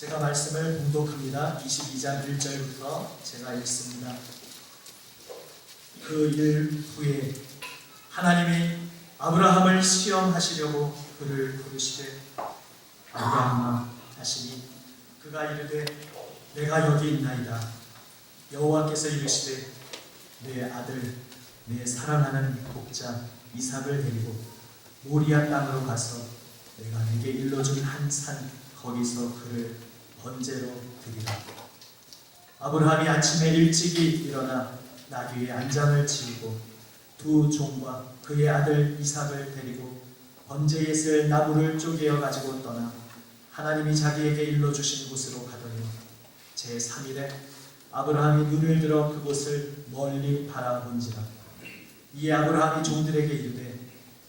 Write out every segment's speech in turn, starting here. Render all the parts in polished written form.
제가 말씀을 봉독합니다. 22장 1절부터 제가 읽습니다. 그 일 후에 하나님이 아브라함을 시험하시려고 그를 부르시되 아브라함아 하시니 그가 이르되 내가 여기 있나이다. 여호와께서 이르시되 내 아들 내 사랑하는 독자 이삭을 데리고 모리아 땅으로 가서 내가 네게 일러준 한 산 거기서 그를 번제로 드리라. 아브라함이 아침에 일찍이 일어나 나귀의 안장을 지우고 두 종과 그의 아들 이삭을 데리고 번제에 쓸 나무를 쪼개어 가지고 떠나 하나님이 자기에게 일러주신 곳으로 가더니 제3일에 아브라함이 눈을 들어 그곳을 멀리 바라본지라. 이에 아브라함이 종들에게 이르되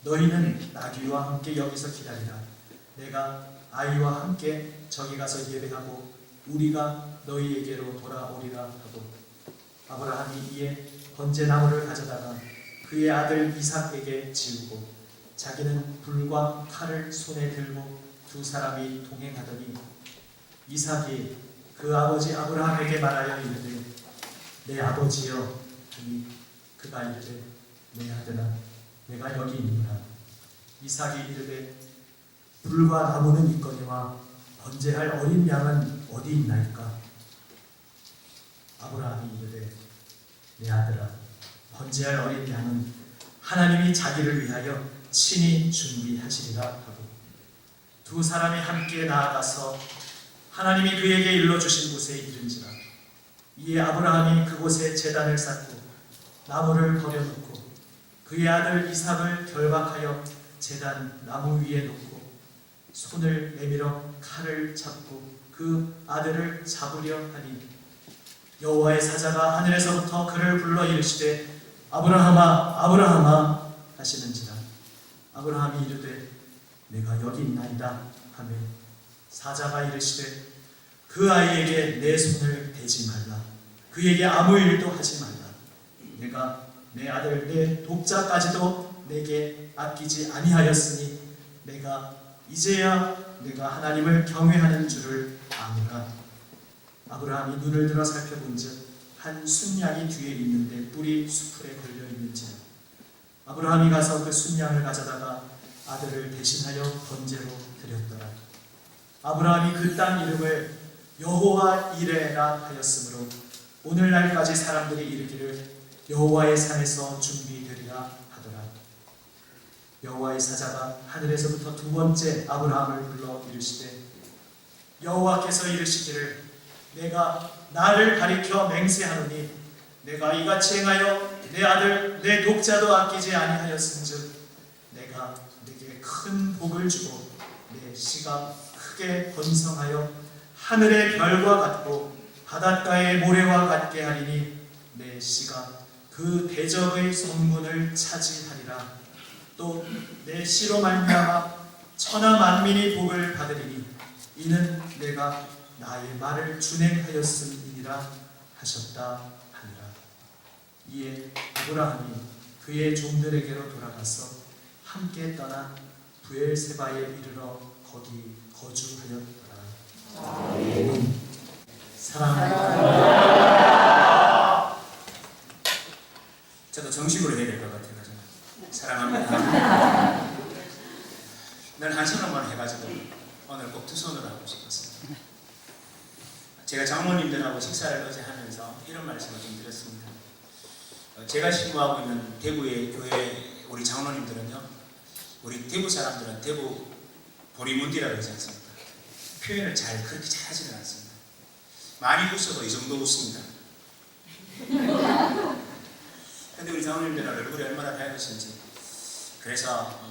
너희는 나귀와 함께 여기서 기다리라. 내가 아이와 함께 저기 가서 예배하고 우리가 너희에게로 돌아오리라 하고 아브라함이 이에 번제나무를 가져다가 그의 아들 이삭에게 지우고 자기는 불과 칼을 손에 들고 두 사람이 동행하더니 이삭이 그 아버지 아브라함에게 말하여 이르되 내 아버지여 하니 그가 이르되 내 아들아 내가 여기 있노라. 이삭이 이르되 불과 나무는 있거니와 번제할 어린 양은 어디 있나이까? 아브라함이 이르되 내 아들아 번제할 어린 양은 하나님이 자기를 위하여 친히 준비하시리라 하고 두 사람이 함께 나아가서 하나님이 그에게 일러주신 곳에 이른지라. 이에 아브라함이 그곳에 제단을 쌓고 나무를 버려놓고 그의 아들 이삭을 결박하여 제단 나무 위에 놓고 손을 내밀어 칼을 잡고 그 아들을 잡으려 하니 여호와의 사자가 하늘에서부터 그를 불러 이르시되 아브라함아 아브라함아 하시는지라. 아브라함이 이르되 내가 여기 있나이다 하며 사자가 이르시되 그 아이에게 내 손을 대지 말라. 그에게 아무 일도 하지 말라. 내가 내 아들 내 독자까지도 내게 아끼지 아니하였으니 내가 이제야 내가 하나님을 경외하는 줄을 아노라. 아브라함이 눈을 들어 살펴본즉 한 순양이 뒤에 있는데 뿔이 수풀에 걸려 있는지라. 아브라함이 가서 그 순양을 가져다가 아들을 대신하여 번제로 드렸더라. 아브라함이 그 땅 이름을 여호와 이레라 하였으므로 오늘날까지 사람들이 이르기를 여호와의 산에서 준비되리라 하더라. 여호와의 사자가 하늘에서부터 두 번째 아브라함을 불러 이르시되 여호와께서 이르시기를 내가 나를 가리켜 맹세하노니 내가 이같이 행하여 내 아들 내 독자도 아끼지 아니하였은즉 내가 네게 큰 복을 주고 내 씨가 크게 번성하여 하늘의 별과 같고 바닷가의 모래와 같게 하리니 내 씨가 그 대적의 성문을 차지하리라. 또 내 씨로 말미암아 천하 만민이 복을 받으리니 이는 내가 나의 말을 준행하였음이니라 하셨다 하니라. 이에 아브라함이 그의 종들에게로 돌아가서 함께 떠나 부엘세바에 이르러 거기 거주하였더라. 사랑합니다. 저도 정식으로 해야 될 것 같아요. 사랑합니다. 늘 한 손으로만 해가지고 오늘 꼭 두 손으로 하고 싶었습니다. 제가 장모님들하고 식사를 어제 하면서 이런 말씀을 좀 드렸습니다. 제가 신고하고 있는 대구의 교회 우리 장로님들은요, 우리 대구 사람들은 대구 보리문디라고 그러지 않습니까? 표현을 그렇게 잘 하지는 않습니다. 많이 웃어도 이 정도 웃습니다. 근데 우리 장로님들은 얼굴이 얼마나 밝으신지, 그래서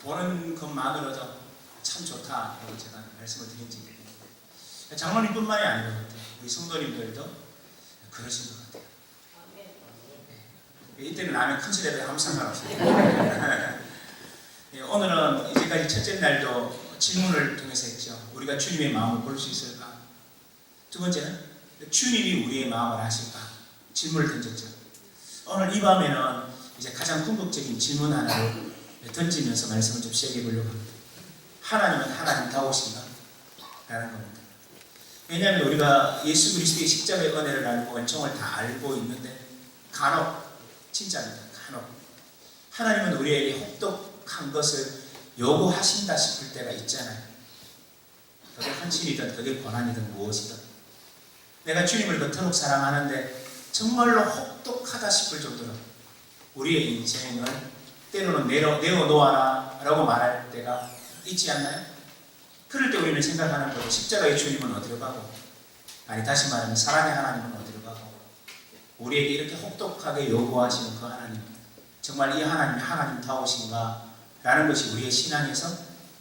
보는 것만으로도 참 좋다라고 제가 말씀을 드린 적이 있습니다. 장로님뿐만이 아닌 것 같아요. 우리 성도님들도 그러신 것 같아요. 이때는 라면 큰 소리에도 아무 상관없습니다. 오늘은 이제까지 첫째 날도 질문을 통해서 했죠. 우리가 주님의 마음을 볼 수 있을까? 두 번째는 주님이 우리의 마음을 아실까? 질문을 던졌죠. 오늘 이 밤에는 이제 가장 궁극적인 질문 하나를 던지면서 말씀을 좀 시작해 보려고 합니다. 하나님은 하나님다우신가? 라는 겁니다. 왜냐하면 우리가 예수 그리스도의 십자가의 은혜를 알고 은총을 다 알고 있는데 간혹, 진짜입니다. 간혹 하나님은 우리에게 혹독한 것을 요구하신다 싶을 때가 있잖아요. 그게 현실이든 그게 고난이든 무엇이든 내가 주님을 그토록 사랑하는데 정말로 혹독하다 싶을 정도로 우리의 인생을 때로는 내어놓아라 라고 말할 때가 있지 않나요? 그럴 때 우리는 생각하는 거예요. 십자가의 주님은 어디로 가고, 아니 다시 말하면 사랑의 하나님은 어디로 가고, 우리에게 이렇게 혹독하게 요구하시는 그 하나님, 정말 이 하나님이 하나님다우신가 라는 것이 우리의 신앙에서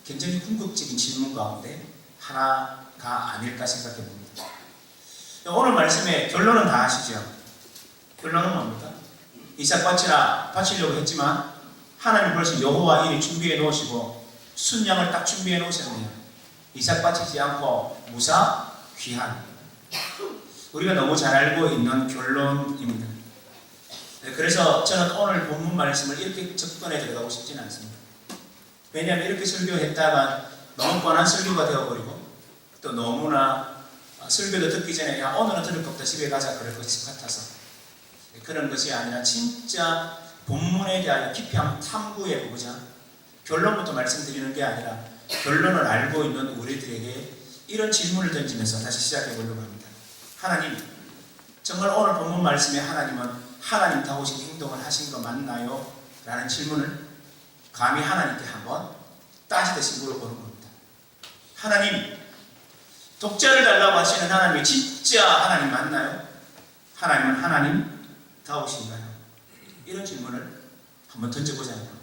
굉장히 궁극적인 질문 가운데 하나가 아닐까 생각해 봅니다. 오늘 말씀의 결론은 다 아시죠? 결론은 뭡니까? 이삭 바치려고 했지만 하나님 벌써 여호와 일이 준비해 놓으시고 순양을 딱 준비해 놓으셨네요. 이삭 바치지 않고 무사 귀한, 우리가 너무 잘 알고 있는 결론입니다. 그래서 저는 오늘 본문 말씀을 이렇게 접근해 들어가고 싶지는 않습니다. 왜냐하면 이렇게 설교했다가 너무 뻔한 설교가 되어버리고 또 너무나 설교도 듣기 전에 야 오늘은 들을 거 없다 집에 가자 그럴 것 같아서 그런 것이 아니라 진짜 본문에 대하여 깊이 한번 탐구해보고자 결론부터 말씀드리는 게 아니라 결론을 알고 있는 우리들에게 이런 질문을 던지면서 다시 시작해보려고 합니다. 하나님, 정말 오늘 본문 말씀에 하나님은 하나님다우신 행동을 하신 거 맞나요? 라는 질문을 감히 하나님께 한번 따지듯이 물어보는 겁니다. 하나님, 독자를 달라고 하시는 하나님이 진짜 하나님 맞나요? 하나님은 하나님다우신가요? 이런 질문을 한번 던져보자 하는 겁니다.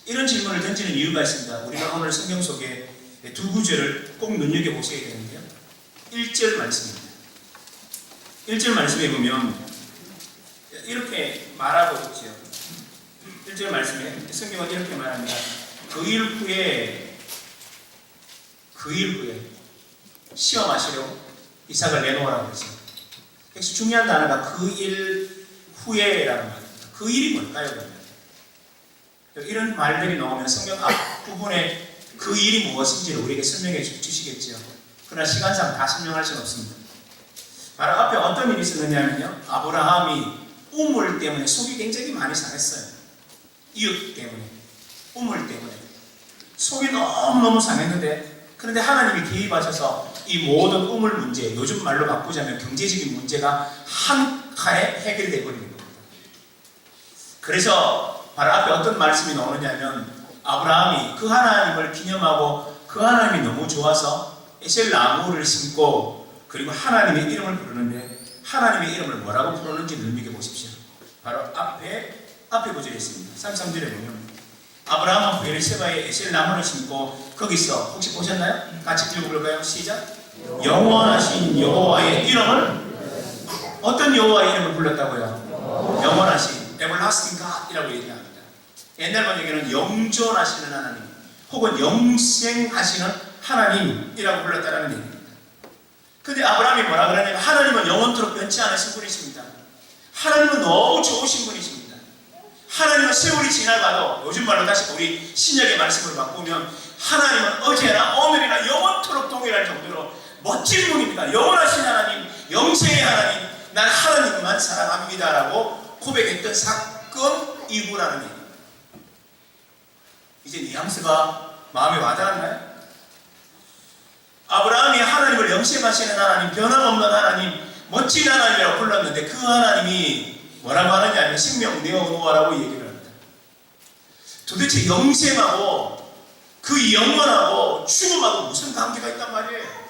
이런 질문을 던지는 이유가 있습니다. 우리가 오늘 성경 속에 두 구절을 꼭 눈여겨보셔야 되는데요. 1절 말씀입니다. 1절 말씀에 보면 이렇게 말하고 있죠. 1절 말씀에 성경은 이렇게 말합니다. 그 일 후에 시험하시려고 이삭을 내놓으라고 했어요. 역시 중요한 단어가 그 일 후에라는 말입니다. 그 일이 뭘까요? 그러면? 이런 말들이 나오면 성경 앞부분에 그 일이 무엇인지를 우리에게 설명해 주시겠죠. 그러나 시간상 다 설명할 수는 없습니다. 바로 앞에 어떤 일이 있었느냐면요. 아브라함이 우물 때문에 속이 굉장히 많이 상했어요. 이웃 때문에, 우물 때문에 속이 너무너무 상했는데 그런데 하나님이 개입하셔서 이 모든 우물 문제, 요즘 말로 바꾸자면 경제적인 문제가 한 칼에 해결되어 버리는 겁니다. 그래서 바로 앞에 어떤 말씀이 나오느냐면 아브라함이 그 하나님을 기념하고 그 하나님이 너무 좋아서 에셀 나무를 심고 그리고 하나님의 이름을 부르는데 하나님의 이름을 뭐라고 부르는지 눈여겨보십시오. 바로 앞에 구절에 있습니다. 33절에 보면 아브라함은 베르세바에 에셀 나무를 심고 거기서 혹시 보셨나요? 같이 읽어볼까요? 시작. 영원하신 여호와의 이름을, 어떤 여호와의 이름을 불렀다고요? 영원하신 everlasting God이라고 얘기합니다. 옛날 번역에는 영존하시는 하나님 혹은 영생하시는 하나님이라고 불렀다는 얘기입니다. 근데 아브라함이 뭐라 그러냐면 하나님은 영원토록 변치 않으신 분이십니다. 하나님은 너무 좋으신 분이십니다. 하나님은 세월이 지나가도, 요즘 말로 다시 우리 신약의 말씀을 바꾸면 하나님은 어제나 오늘이나 영원토록 동일할 정도로 멋진 분입니다. 영원하신 하나님, 영생의 하나님, 난 하나님만 사랑합니다 라고 고백했던 사건 이후라는 얘기입니다. 이제 뉘앙스가 마음에 와닿았나요? 아브라함이 하나님을 영생하시는 하나님, 변함없는 하나님, 멋진 하나님이라고 불렀는데 그 하나님이 뭐라고 하느냐 하면 생명 내어놓으라고 얘기를 합니다. 도대체 영생하고 그 영원하고 죽음하고 무슨 관계가 있단 말이에요?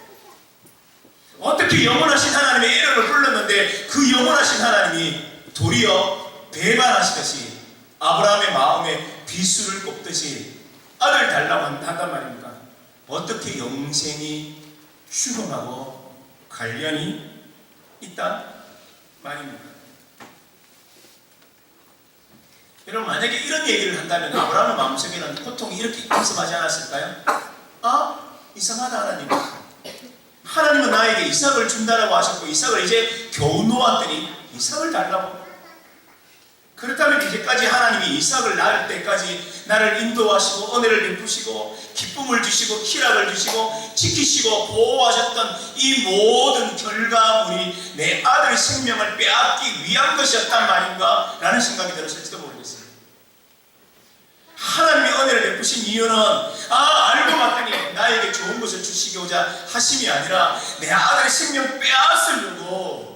어떻게 영원하신 하나님의 이름을 불렀는데 그 영원하신 하나님이 도리어 배반하시듯이 아브라함의 마음에 비수를 꼽듯이 아들 달라고 한단 말입니까? 어떻게 영생이 죽음하고 관련이 있단 말입니다. 여러분, 만약에 이런 얘기를 한다면 아브라함의 마음속에는 고통이 이렇게 임습하지 않았을까요? 아, 이상하다 하나님. 하나님은 나에게 이삭을 준다라고 하셨고 이삭을 이제 겨우 놓았더니 이삭을 달라고. 그렇다면 이제까지 하나님이 이삭을 낳을 때까지 나를 인도하시고 은혜를 베푸시고 기쁨을 주시고 희락을 주시고 지키시고 보호하셨던 이 모든 결과물이 내 아들의 생명을 빼앗기 위한 것이었단 말인가? 라는 생각이 들었을지도 모르겠어요. 하나님의 은혜를 베푸신 이유는 알고 봤더니 나에게 좋은 것을 주시고자 하심이 아니라 내 아들의 생명 빼앗으려고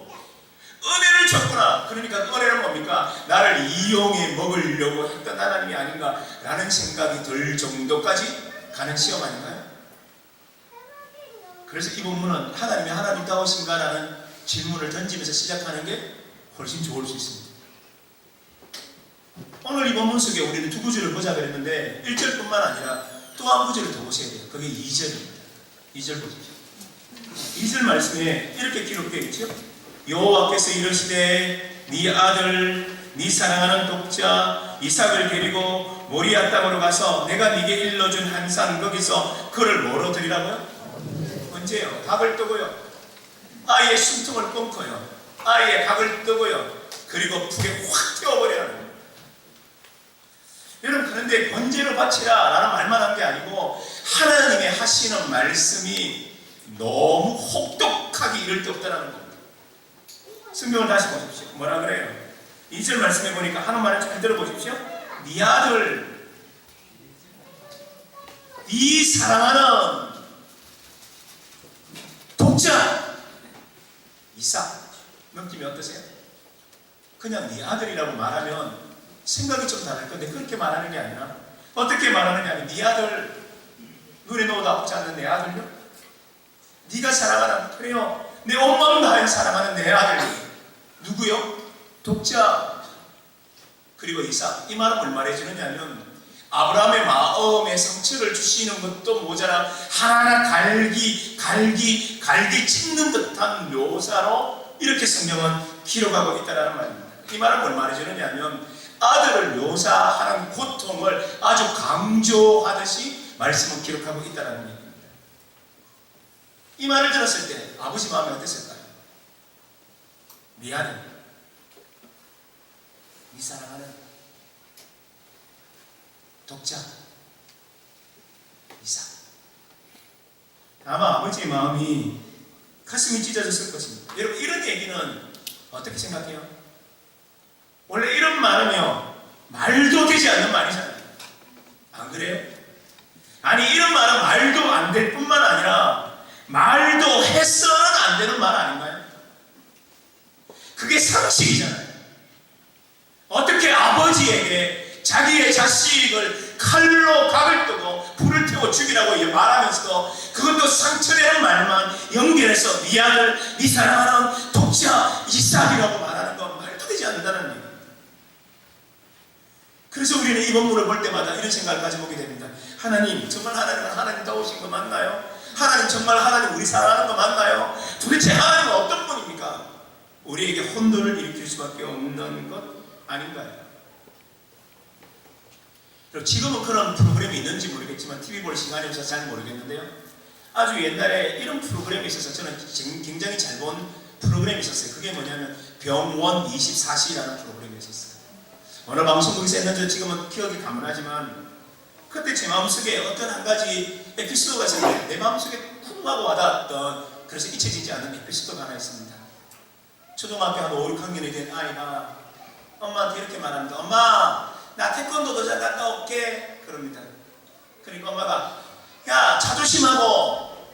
은혜를 줬구나. 그러니까 은혜는 뭡니까? 나를 이용해 먹으려고 했던 하나님이 아닌가라는 생각이 들 정도까지 가는 시험 아닌가요? 그래서 이 본문은 하나님이 하나님다우신가라는 질문을 던지면서 시작하는 게 훨씬 좋을 수 있습니다. 오늘 이 본문 속에 우리는 두 구절을 보자 그랬는데 1절뿐만 아니라 또 한 구절을 더 보셔야 돼요. 그게 2절입니다. 2절 보십시오. 2절 말씀에 이렇게 기록되어 있죠. 여호와께서 이르시되 네 아들 네 사랑하는 독자 이삭을 데리고 모리아 땅으로 가서 내가 네게 일러준 한 산 거기서 그를 뭐로 드리라고요? 언제요? 각을 뜨고요. 아이의 숨통을 끊고요. 아이의 각을 뜨고요. 그리고 불에 확 태워버리라는 거예요. 여러분, 그런데 번제로 바치라 라는 말만 한 게 아니고 하나님의 하시는 말씀이 너무 혹독하게 이를 데 없다는 겁니다. 성경을 다시 보십시오. 뭐라 그래요? 2절 말씀해 보니까 하는 말을 잘 들어보십시오. 네 아들, 네 사랑하는 독자 이삭. 느낌이 어떠세요? 그냥 네 아들이라고 말하면 생각이 좀 다를 건데 그렇게 말하는 게 아니라 어떻게 말하느냐 하면 네 아들, 눈에 넣어도 아프지 않는 내 아들요? 네가 사랑하는, 그래요, 내 온 마음 다해 사랑하는 내 아들. 누구요? 독자. 그리고 이삭. 이 말은 뭘 말해주느냐면 아브라함의 마음에 상처를 주시는 것도 모자라 하나하나 갈기 찢는 듯한 묘사로 이렇게 성경은 기록하고 있다는 말입니다. 이 말은 뭘 말해주느냐면 아들을 묘사하는 고통을 아주 강조하듯이 말씀을 기록하고 있다는 얘기입니다. 이 말을 들었을 때 아버지 마음이 어땠을까요? 미안해. 네 사랑하는 독자 이삭. 아마 아버지의 마음이 가슴이 찢어졌을 것입니다. 여러분, 이런 얘기는 어떻게 생각해요? 원래 이런 말은요, 말도 되지 않는 말이잖아요. 안 그래요? 아니, 이런 말은 말도 안 될 뿐만 아니라 말도 해서는 안 되는 말 아닌가요? 그게 상식이잖아요. 어떻게 아버지에게 자기의 자식을 칼로 각을 뜨고 불을 태워 죽이라고 말하면서도 그것도 상처되는 말만 연결해서 네 아들, 네 사랑하는 독자 이삭이라고 말하는 건 말도 되지 않는다는 얘기예요. 그래서 우리는 이 본문을 볼 때마다 이런 생각을 가져보게 됩니다. 하나님, 정말 하나님은 하나님다우신 거 맞나요? 하나님, 정말 하나님 우리 사랑하는 거 맞나요? 도대체 하나님은 어떤 분입니까? 우리에게 혼돈을 일으킬 수밖에 없는 것 아닌가요? 지금은 그런 프로그램이 있는지 모르겠지만 TV 볼 시간이 없어서 잘 모르겠는데요. 아주 옛날에 이런 프로그램이 있어서 저는 굉장히 잘 본 프로그램이 있었어요. 그게 뭐냐면 병원 24시라는 프로그램이 있었어요. 어느 방송국에서 했는지 지금은 기억이 가물하지만 그때 제 마음속에 어떤 한 가지 에피소드가 있었는데 내 마음속에 쿵 하고 와닿았던, 그래서 잊혀지지 않는 에피소드가 하나 있습니다. 초등학교 한 5, 6학년이 된 아이가 엄마한테 이렇게 말합니다. 엄마, 나 태권도 도장 갔다 올게. 그럽니다. 그러니까 엄마가, 야, 차 조심하고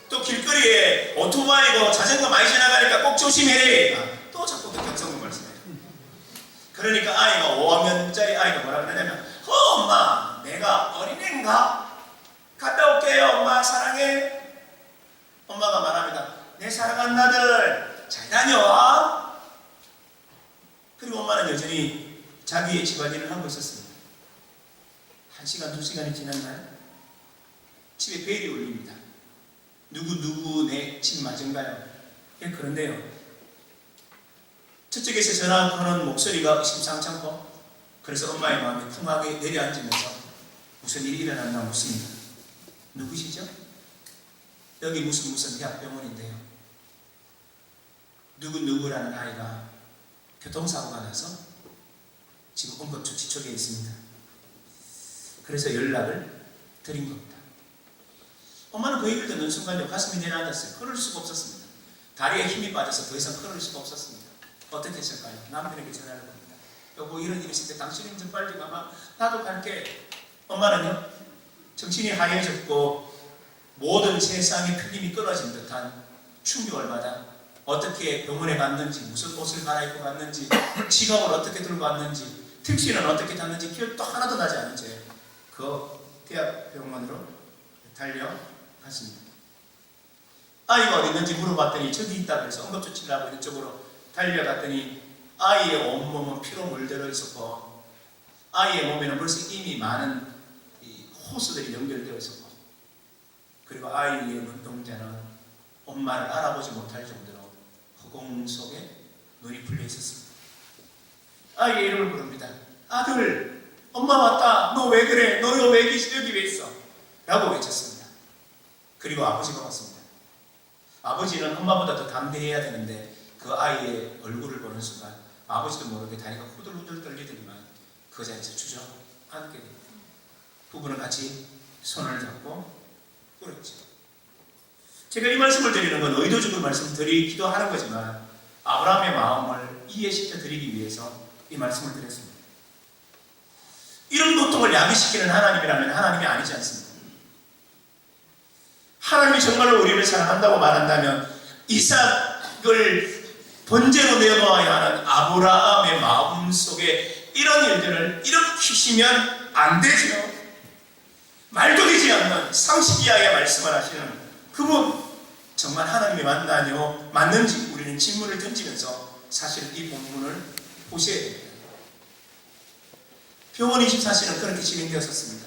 또 길거리에 오토바이고 자전거 많이 지나가니까 꼭 조심해. 또 자꾸 그 경성을 말씀해요. 그러니까 아이가 5학년짜리 아이가 뭐라 그러냐면, 엄마, 내가 어린애인가? 갔다 올게요. 엄마 사랑해. 엄마가 말합니다. 내 사랑하는 아들 잘 다녀와. 그리고 엄마는 여전히 자기의 집안일을 하고 있었습니다. 1시간, 2시간이 지났나요? 집에 베일이 울립니다. 누구 내 집 맞은가요? 예, 그런데요, 저쪽에서 전화하는 목소리가 심상찮고, 그래서 엄마의 마음이 쿵하게 내려앉으면서 무슨 일이 일어났나 묻습니다. 누구시죠? 여기 무슨 대학병원인데요. 누구라는 아이가 교통사고가 나서 지금 응급조치 쪽에 있습니다. 그래서 연락을 드린 겁니다. 엄마는 그 얘기를 듣는 순간요 가슴이 내려앉았어요. 걸을 수가 없었습니다. 다리에 힘이 빠져서 더 이상 걸을 수가 없었습니다. 어떻게 했을까요? 남편에게 전화를 겁니다. 여보, 이런 일이 있을 때 당신은 좀 빨리 가마, 나도 갈게. 엄마는요 정신이 하얘졌고 모든 세상의 필름이 끊어진 듯한 충격을 받아 어떻게 병원에 갔는지, 무슨 옷을 갈아입고 갔는지, 지갑을 어떻게 들고 갔는지, 택시는 어떻게 탔는지 기억도 하나도 나지 않은 채 그 대학병원으로 달려갔습니다. 아이가 어디 있는지 물어봤더니 저기 있다고 해서 응급조치를 하고 있는 쪽으로 달려갔더니 아이의 온몸은 피로 물들어 있었고 아이의 몸에는 벌써 이미 많은 호스들이 연결되어 있었고 그리고 아이의 눈동자는 엄마를 알아보지 못할 정도로 허공 속에 눈이 풀려 있었습니다. 아이의 이름을 부릅니다. 아들, 엄마 왔다. 너 왜 그래? 너 여기 왜 있어? 라고 외쳤습니다. 그리고 아버지가 왔습니다. 아버지는 엄마보다 더 담대해야 되는데 그 아이의 얼굴을 보는 순간 아버지도 모르게 다리가 후들후들 떨리더니만 그 자리에서 주저앉게 됩니다. 부부는 같이 손을 잡고 울었죠. 제가 이 말씀을 드리는 건 의도적으로 말씀드리기도 하는 거지만 아브라함의 마음을 이해시켜 드리기 위해서 이 말씀을 드렸습니다. 이런 고통을 야기시키는 하나님이라면 하나님이 아니지 않습니까? 하나님이 정말로 우리를 사랑한다고 말한다면 이삭을 번제로 내어놓아야 하는 아브라함의 마음속에 이런 일들을 일으키시면 안 되죠. 말도 되지 않는 상식 이하의 말씀을 하시는 그분 정말 하나님이 맞나요? 맞는지 우리는 질문을 던지면서 사실 이 본문을 보셔야 됩니다. 병원 24시는 그렇게 진행되었었습니다.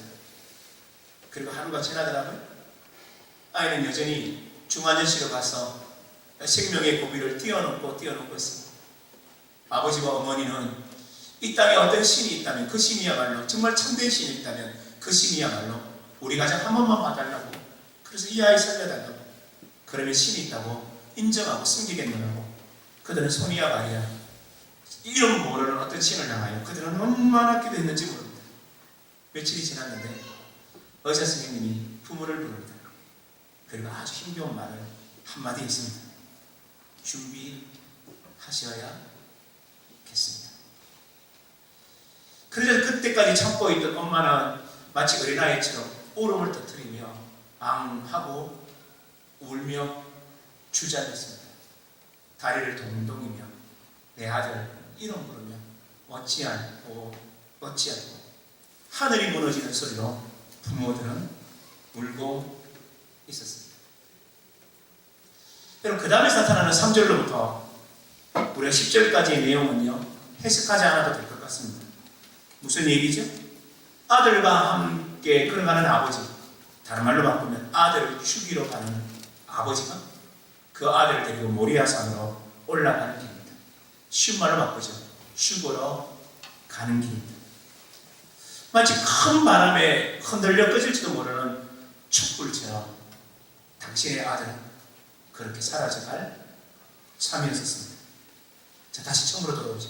그리고 하루가 지나더라고요. 아이는 여전히 중환자실로 가서 생명의 고비를 뛰어넘고 있습니다. 아버지와 어머니는 이 땅에 어떤 신이 있다면 그 신이야말로 정말 참된 신이 있다면 그 신이야말로 우리 가정 한 번만 봐달라고 그래서 이 아이 살려달라고 그러면 신이 있다고 인정하고 숨기겠느냐고 그들은 손이야 말이야 이름 모르는 어떤 신을 향하여 그들은 얼마나 기도했는지 모릅니다. 며칠이 지났는데 의사 선생님이 부모를 부릅니다. 그리고 아주 힘겨운 말을 한마디 했습니다. 준비하셔야겠습니다. 그래서 그때까지 참고 있던 엄마는 마치 어린아이처럼 울음을 터뜨리며 앙하고 울며 주저앉았습니다. 다리를 동동이며 내 아들 이름 부르며 어찌하고 하늘이 무너지는 소리로 부모들은 울고 있었습니다. 여러분 그 다음에 나타나는 3절로부터 우리가 10절까지의 내용은요 해석하지 않아도 될 것 같습니다. 무슨 얘기죠? 아들과 함께 걸어가는 아버지, 다른 말로 바꾸면 아들을 죽이러 가는 아버지가 그 아들을 데리고 모리아산으로 올라가는 길입니다. 쉬운 말로 바꾸죠. 죽으러 가는 길입니다. 마치 큰 바람에 흔들려 꺼질지도 모르는 촛불처럼 당신의 아들은 그렇게 사라져갈 참이었습니다. 자, 다시 처음으로 돌아오죠.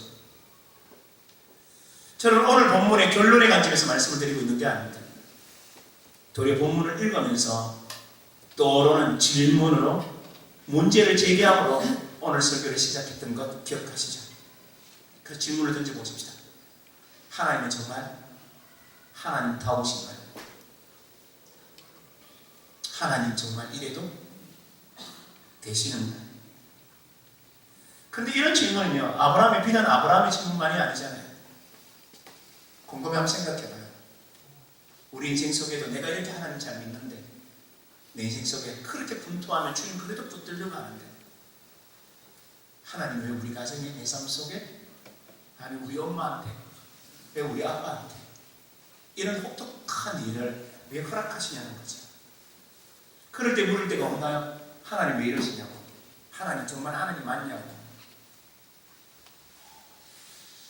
저는 오늘 본문의 결론의 관점에서 말씀을 드리고 있는 게 아닙니다. 도리어 본문을 읽으면서 떠오르는 질문으로 문제를 제기함으로 오늘 설교를 시작했던 것 기억하시죠? 그 질문을 던져보십시다. 하나님은 정말 하나님다우신가요? 하나님 정말 이래도 되시는가요? 그런데 이런 질문은요 아브라함의 비단 아브라함의 질문만이 아니잖아요. 곰곰이 한번 생각해봐요. 우리 인생 속에도 내가 이렇게 하나님 잘 믿는데 내 인생 속에 그렇게 분투하면 주님 그래도 붙들려고 하는데 하나님 왜 우리 가정의 내 삶 속에 아니 우리 엄마한테 왜 우리 아빠한테 이런 혹독한 일을 왜 허락하시냐는 거죠. 그럴 때 물을 때가 없나요? 하나님 왜 이러시냐고. 하나님 정말 하나님 맞냐고.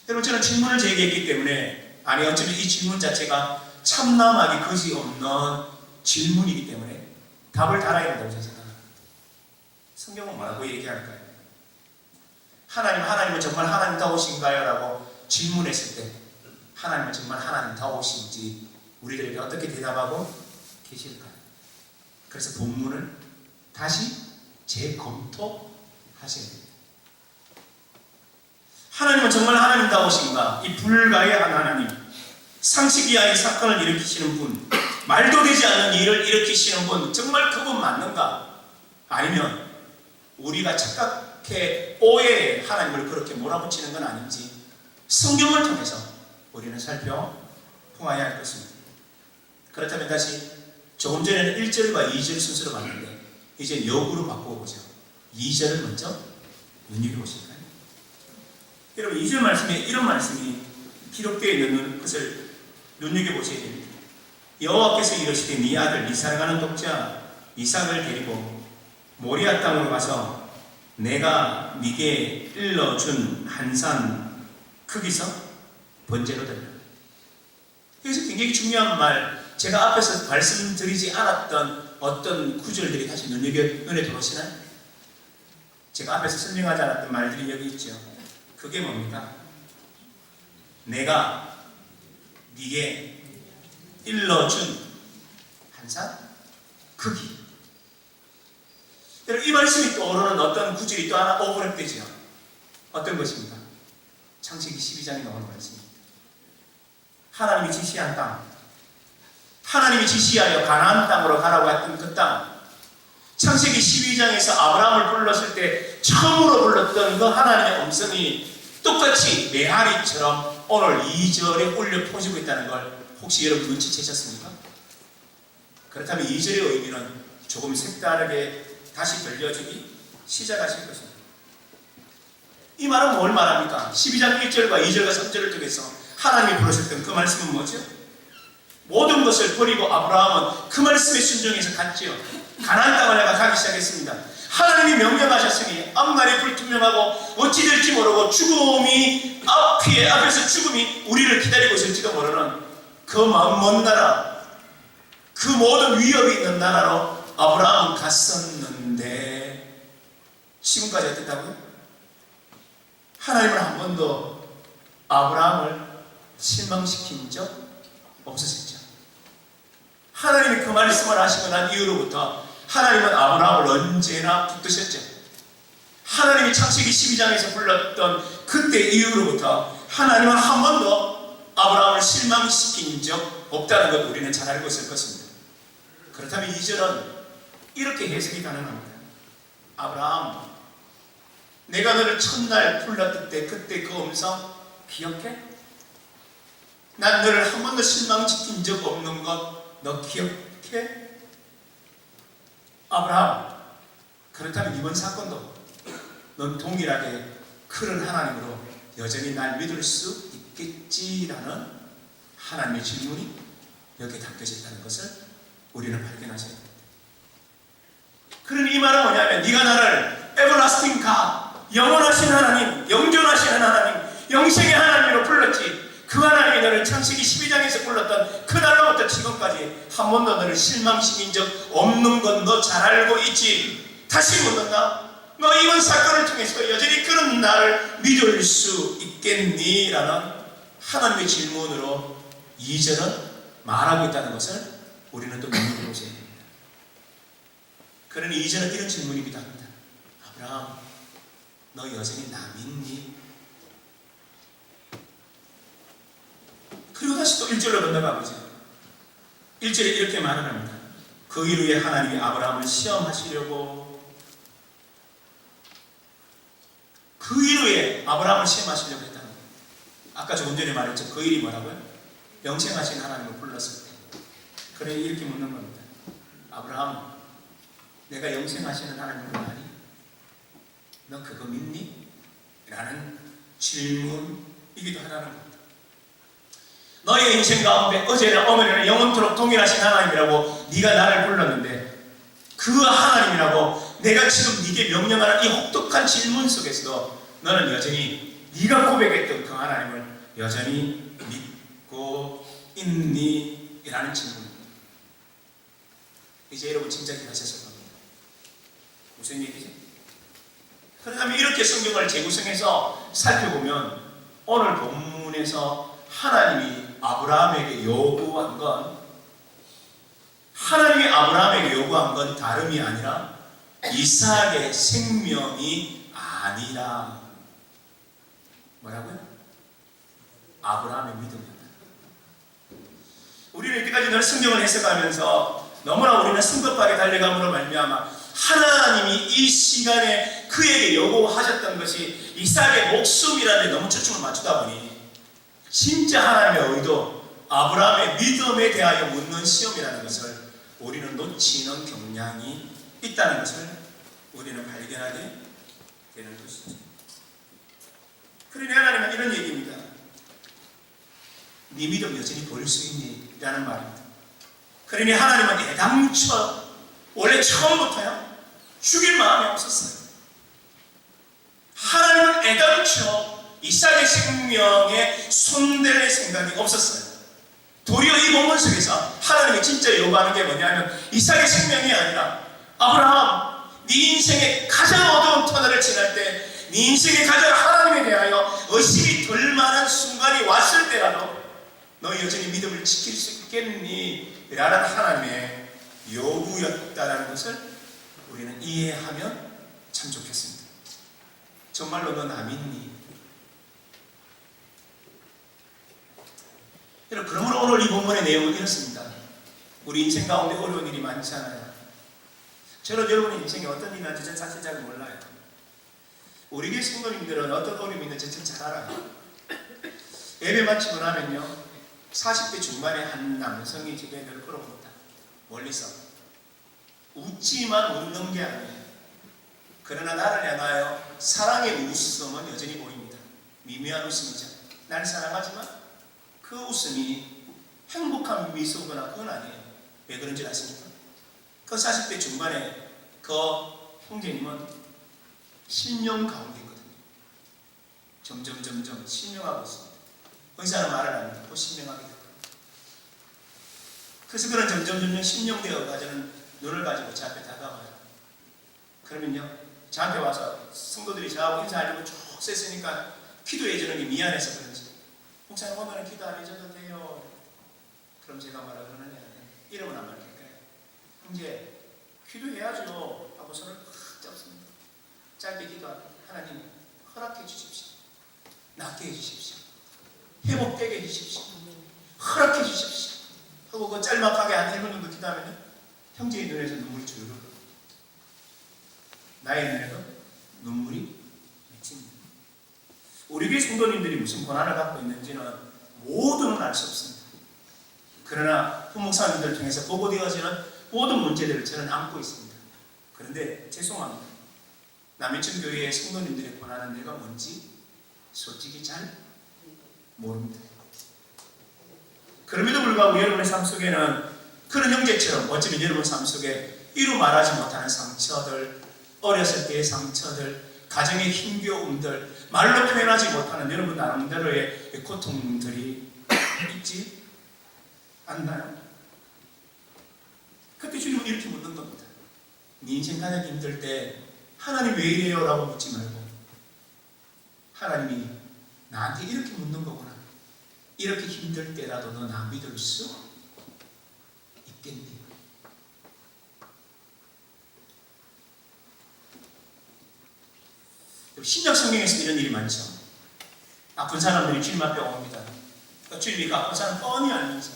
여러분 저는 질문을 제기했기 때문에 아니 어쩌면 이 질문 자체가 참남하기 거지없는 질문이기 때문에 답을 달아야 한다고 저는 생각합니다. 성경은 뭐라고 얘기할까요? 하나님은 정말 하나님다우신가요? 라고 질문했을 때 하나님은 정말 하나님다우신지 우리들에게 어떻게 대답하고 계실까요? 그래서 본문을 다시 재검토하셔야 됩니다. 하나님은 정말 하나님다우신가? 이 불가해한 하나님, 상식 이하의 사건을 일으키시는 분, 말도 되지 않는 일을 일으키시는 분, 정말 그분 맞는가? 아니면 우리가 착각해 오해에 하나님을 그렇게 몰아붙이는 건 아닌지 성경을 통해서 우리는 살펴보아야 할 것입니다. 그렇다면 다시 조금 전에는 1절과 2절 순서로 봤는데 이제 역으로 바꿔보죠. 2절을 먼저 눈여겨보실까요? 여러분 2절 말씀에 이런 말씀이 기록되어 있는 것을 눈여겨보셔야 됩니다. 여호와께서 이르시되 네 아들 네 사랑하는 독자 이삭을 데리고 모리아 땅으로 가서 내가 네게 일러준 한 산 거기서 번제로 드리라. 여기서 굉장히 중요한 말, 제가 앞에서 말씀드리지 않았던 어떤 구절들이 다시 눈에 들어오시나요? 제가 앞에서 설명하지 않았던 말들이 여기 있죠. 그게 뭡니까? 내가 네게 일러준 한 산 크기. 여러분 이 말씀이 떠오르는 어떤 구절이 또 하나 오버랩되죠. 어떤 것입니까? 창세기 12장에 나오는 말씀입니다. 하나님이 지시한 땅, 하나님이 지시하여 가나안 땅으로 가라고 했던 그 땅, 창세기 12장에서 아브라함을 불렀을 때 처음으로 불렀던 그 하나님의 음성이 똑같이 메아리처럼 오늘 2절에 올려 퍼지고 있다는 걸 혹시 여러분 눈치채셨습니까? 그렇다면 2절의 의미는 조금 색다르게 다시 들려주기 시작하실 것입니다. 이 말은 뭘 말합니까? 12장 1절과 2절과 3절을 통해서 하나님이 부르셨던 그 말씀은 뭐죠? 모든 것을 버리고 아브라함은 그 말씀에 순종해서 갔지요. 가나안 땅을 내가 가기 시작했습니다. 하나님이 명령하셨으니 앞날이 불투명하고 어찌 될지 모르고 죽음이 앞에서 죽음이 우리를 기다리고 있을지도 모르는 그 먼 나라, 그 모든 위협이 있는 나라로 아브라함은 갔었는데 지금까지 어땠다고요? 하나님은 한 번도 아브라함을 실망시킨 적 없으셨죠. 하나님이 그 말씀을 하시고 난 이후로부터 하나님은 아브라함을 언제나 붙드셨죠. 하나님이 창세기 12장에서 불렀던 그때 이후로부터 하나님은 한 번도 아브라함을 실망시킨 적 없다는 것 우리는 잘 알고 있을 것입니다. 그렇다면 2절은 이렇게 해석이 가능합니다. 아브라함, 내가 너를 첫날 불렀을 때 그때 그 음성 기억해? 난 너를 한 번도 실망시킨 적 없는 것 너 기억해? 아브라함, 그렇다면 이번 사건도 넌 동일하게 큰 하나님으로 여전히 날 믿을 수 있겠지라는 하나님의 질문이 여기에 담겨져 있다는 것을 우리는 발견하셔야 됩니다. 그러니 이 말은 뭐냐면 네가 나를 에버라스팅 갓, 영원하신 하나님, 영존하신 하나님, 영생의 하나님으로 불렀지. 그 하나님이 너를 창세기 12장에서 불렀던 그날로부터 지금까지 한 번도 너를 실망시킨 적 없는 건 너 잘 알고 있지. 다시 묻는다. 너 이번 사건을 통해서 여전히 그런 나를 믿을 수 있겠니? 라는 하나님의 질문으로 2절은 말하고 있다는 것을 우리는 또 눈으로 보셔야 됩니다. 그러니 2절은 이런 질문이기도 합니다. 아브라함, 너 여전히 나 믿니? 그리고 다시 또 1절로 넘어가 보죠. 1절에 이렇게 말을 합니다. 그 이후에 하나님이 아브라함을 시험하시려고, 그 이후에 아브라함을 시험하시려고 했다는 거예요. 아까 조금 전에 말했죠. 그 일이 뭐라고요? 영생하신 하나님을 불렀을 때. 그래 이렇게 묻는 겁니다. 아브라함, 내가 영생하시는 하나님을 아니? 너 그거 믿니? 라는 질문이기도 하다는 겁니다. 너의 인생 가운데 어제나 오늘이나 영원토록 동일하신 하나님이라고 네가 나를 불렀는데 그 하나님이라고 내가 지금 네게 명령하는 이 혹독한 질문 속에서도 너는 여전히 네가 고백했던 그 하나님을 여전히 믿고 있니? 라는 질문입니다. 이제 여러분 짐작이 가셨을 겁니다. 무슨 얘기지? 그렇다면 이렇게 성경을 재구성해서 살펴보면 오늘 본문에서 하나님이 아브라함에게 요구한 건 다름이 아니라 이삭의 생명이 아니라 뭐라고요? 아브라함의 믿음이었다. 우리는 이때까지 늘 성경을 해석하면서 너무나 우리는 성급하게 달려감으로 말미암아 하나님이 이 시간에 그에게 요구하셨던 것이 이삭의 목숨이라는 데 너무 초점을 맞추다 보니 진짜 하나님의 의도, 아브라함의 믿음에 대하여 묻는 시험이라는 것을 우리는 놓치는 경향이 있다는 것을 우리는 발견하게 되는 것이죠. 그러니 하나님은 이런 얘기입니다. 네 믿음 여전히 볼 수 있니? 라는 말입니다. 그러니 하나님은 애당초 원래 처음부터요 죽일 마음이 없었어요. 하나님은 애당초 이삭의 생명에 손댈 생각이 없었어요. 도리어 이 본문 속에서 하나님이 진짜 요구하는 게 뭐냐면 이삭의 생명이 아니라 아브라함, 네 인생의 가장 어두운 터널을 지날 때 네 인생의 가장 하나님에 대하여 의심이 들 만한 순간이 왔을 때라도 너 여전히 믿음을 지킬 수 있겠니? 라는 하나님의 요구였다는 것을 우리는 이해하면 참 좋겠습니다. 정말로 너 나 믿니? 여러분, 그러므로 오늘 이 본문의 내용은 이렇습니다. 우리 인생 가운데 어려운 일이 많잖아요. 저는 여러분의 인생에 어떤 일이 난지 사실 잘 몰라요. 우리 교회 성도님들은 어떤 어려움이 있는지 잘 알아요. 예배 마치고 나면요 40대 중반의 한 남성이 제게 늘 끌어옵니다. 멀리서 웃지만 웃는 게 아니에요. 그러나 나를 향하여 사랑의 웃음은 여전히 보입니다. 미묘한 웃음이죠. 날 사랑하지만 그 웃음이 행복한 미소거나 그건 아니에요. 왜 그런지 아십니까? 그 40대 중반의 그 형제님은 실명 가운데 있거든요. 점점 실명하고 있습니다. 의사는 말을 안 듣고 실명하게 될 거예요. 그래서 그런 점점 실명되어 가지는 눈을 가지고 제 앞에 다가와요. 그러면요 저한테 와서 성도들이 저하고 인사하려고 쭉 셌으니까 기도해 주는 게 미안해서 그런지 목사님 오늘은 기도 안 해줘도 돼요. 그럼 제가 뭐라 그러느냐 이름은 안 밝힐까요? 형제 기도해야죠 하고 손을 확 잡습니다. 짧게 기도하고 하나님 허락해 주십시오. 낫게 해주십시오. 회복되게 해주십시오. 허락해 주십시오. 하고 그 짤막하게 한 1분 정도 기도하면 형제의 눈에서 눈물이 주르륵 나의 눈에도 눈물이 맺힙니다. 우리 교회 성도님들이 무슨 고난을 갖고 있는지는 모두는 알 수 없습니다. 그러나 부목사님들 통해서 보고되어지는 모든 문제들을 저는 안고 있습니다. 그런데 죄송합니다. 남인천 교회의 성도님들의 고난은 내가 뭔지 솔직히 잘 모릅니다. 그럼에도 불구하고 여러분의 삶 속에는 그런 형제처럼 어쩌면 여러분 삶 속에 이루 말하지 못하는 상처들, 어렸을 때의 상처들, 가정의 힘겨움들, 말로 표현하지 못하는 여러분 나름대로의 고통들이 있지 않나요? 그때 주님은 이렇게 묻는 겁니다. 네 인생 가장 힘들 때 하나님 왜 이래요? 라고 묻지 말고 하나님이 나한테 이렇게 묻는 거구나. 이렇게 힘들 때라도 너 나 믿을 수 있겠니? 신약 성경에서 이런 일이 많죠. 아픈 사람들이 주님 앞에 옵니다. 주님이 그 아픈 사람 뻔히 알면서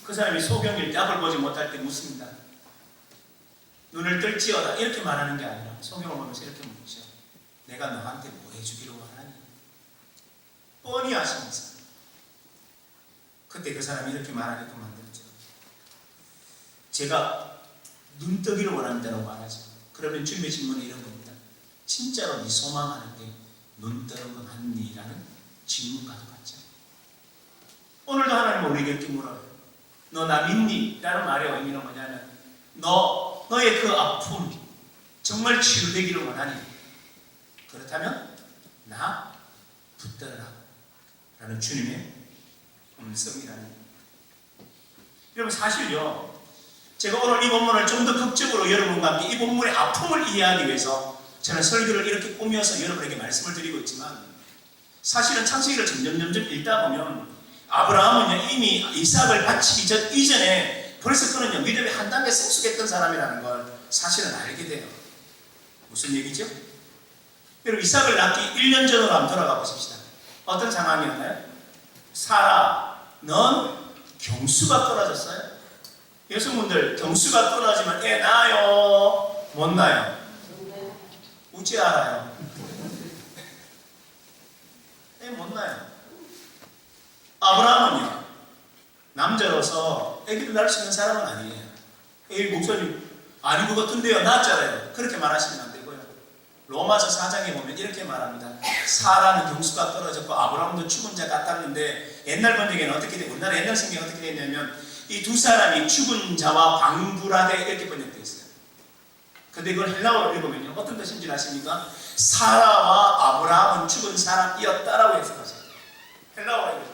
그 사람이 소경일 때 앞을 보지 못할 때 묻습니다. 눈을 뜰지어다 이렇게 말하는 게 아니라 소경을 보면서 이렇게 묻죠. 내가 너한테 뭐 해주기로 원하니? 뻔히 아시면서 그때 그 사람이 이렇게 말하게끔 만들었죠. 제가 눈 뜨기를 원한다고 말하죠. 그러면 주님의 질문은 이런 겁니다. 진짜로 네 소망하는 게 눈 뜨는 거 맞니? 라는 질문과도 같죠. 오늘도 하나님은 우리에게 이렇게 물어요. 너 나 믿니? 라는 말의 의미는 뭐냐면 너의 그 아픔 정말 치유되기를 원하니? 그렇다면 나 붙들어라 라는 주님의 음성이라는 거예요. 여러분 사실요 제가 오늘 이 본문을 좀 더 극적으로 여러분과 함께 이 본문의 아픔을 이해하기 위해서 저는 설교를 이렇게 꾸며서 여러분에게 말씀을 드리고 있지만 사실은 창세기를 점점 읽다 보면 아브라함은 이미 이삭을 바치기 이전에 벌써 그는 믿음의 한 단계 성숙했던 사람이라는 걸 사실은 알게 돼요. 무슨 얘기죠? 여러분, 이삭을 낳기 1년 전으로 한번 돌아가 보십시다. 어떤 상황이었나요? 사라, 넌 경수가 떨어졌어요. 여성분들, 경수가 떨어지면 애 낳아요? 못 낳아요? 우찌 알아요? 애 못 낳아요. 아브라함은요, 남자로서 애기를 낳을 수 있는 사람은 아니에요. 에이, 목사님, 아닌 것 같은데요, 낳았잖아요. 그렇게 말하시면 안 되고요. 로마서 4장에 보면 이렇게 말합니다. 사라는 경수가 떨어졌고 아브라함도 죽은 자 같았는데, 옛날 번역에는 어떻게 돼? 우리나라 옛날 성경이 어떻게 되어 있냐면 이 두 사람이 죽은 자와 방불하되 이렇게 번역되어 있어요. 근데 이걸 헬라어로 읽으면요, 어떤 뜻인지 아십니까? 사라와 아브라함은 죽은 사람이었다라고 해석하세요. 헬라어로 읽을 때.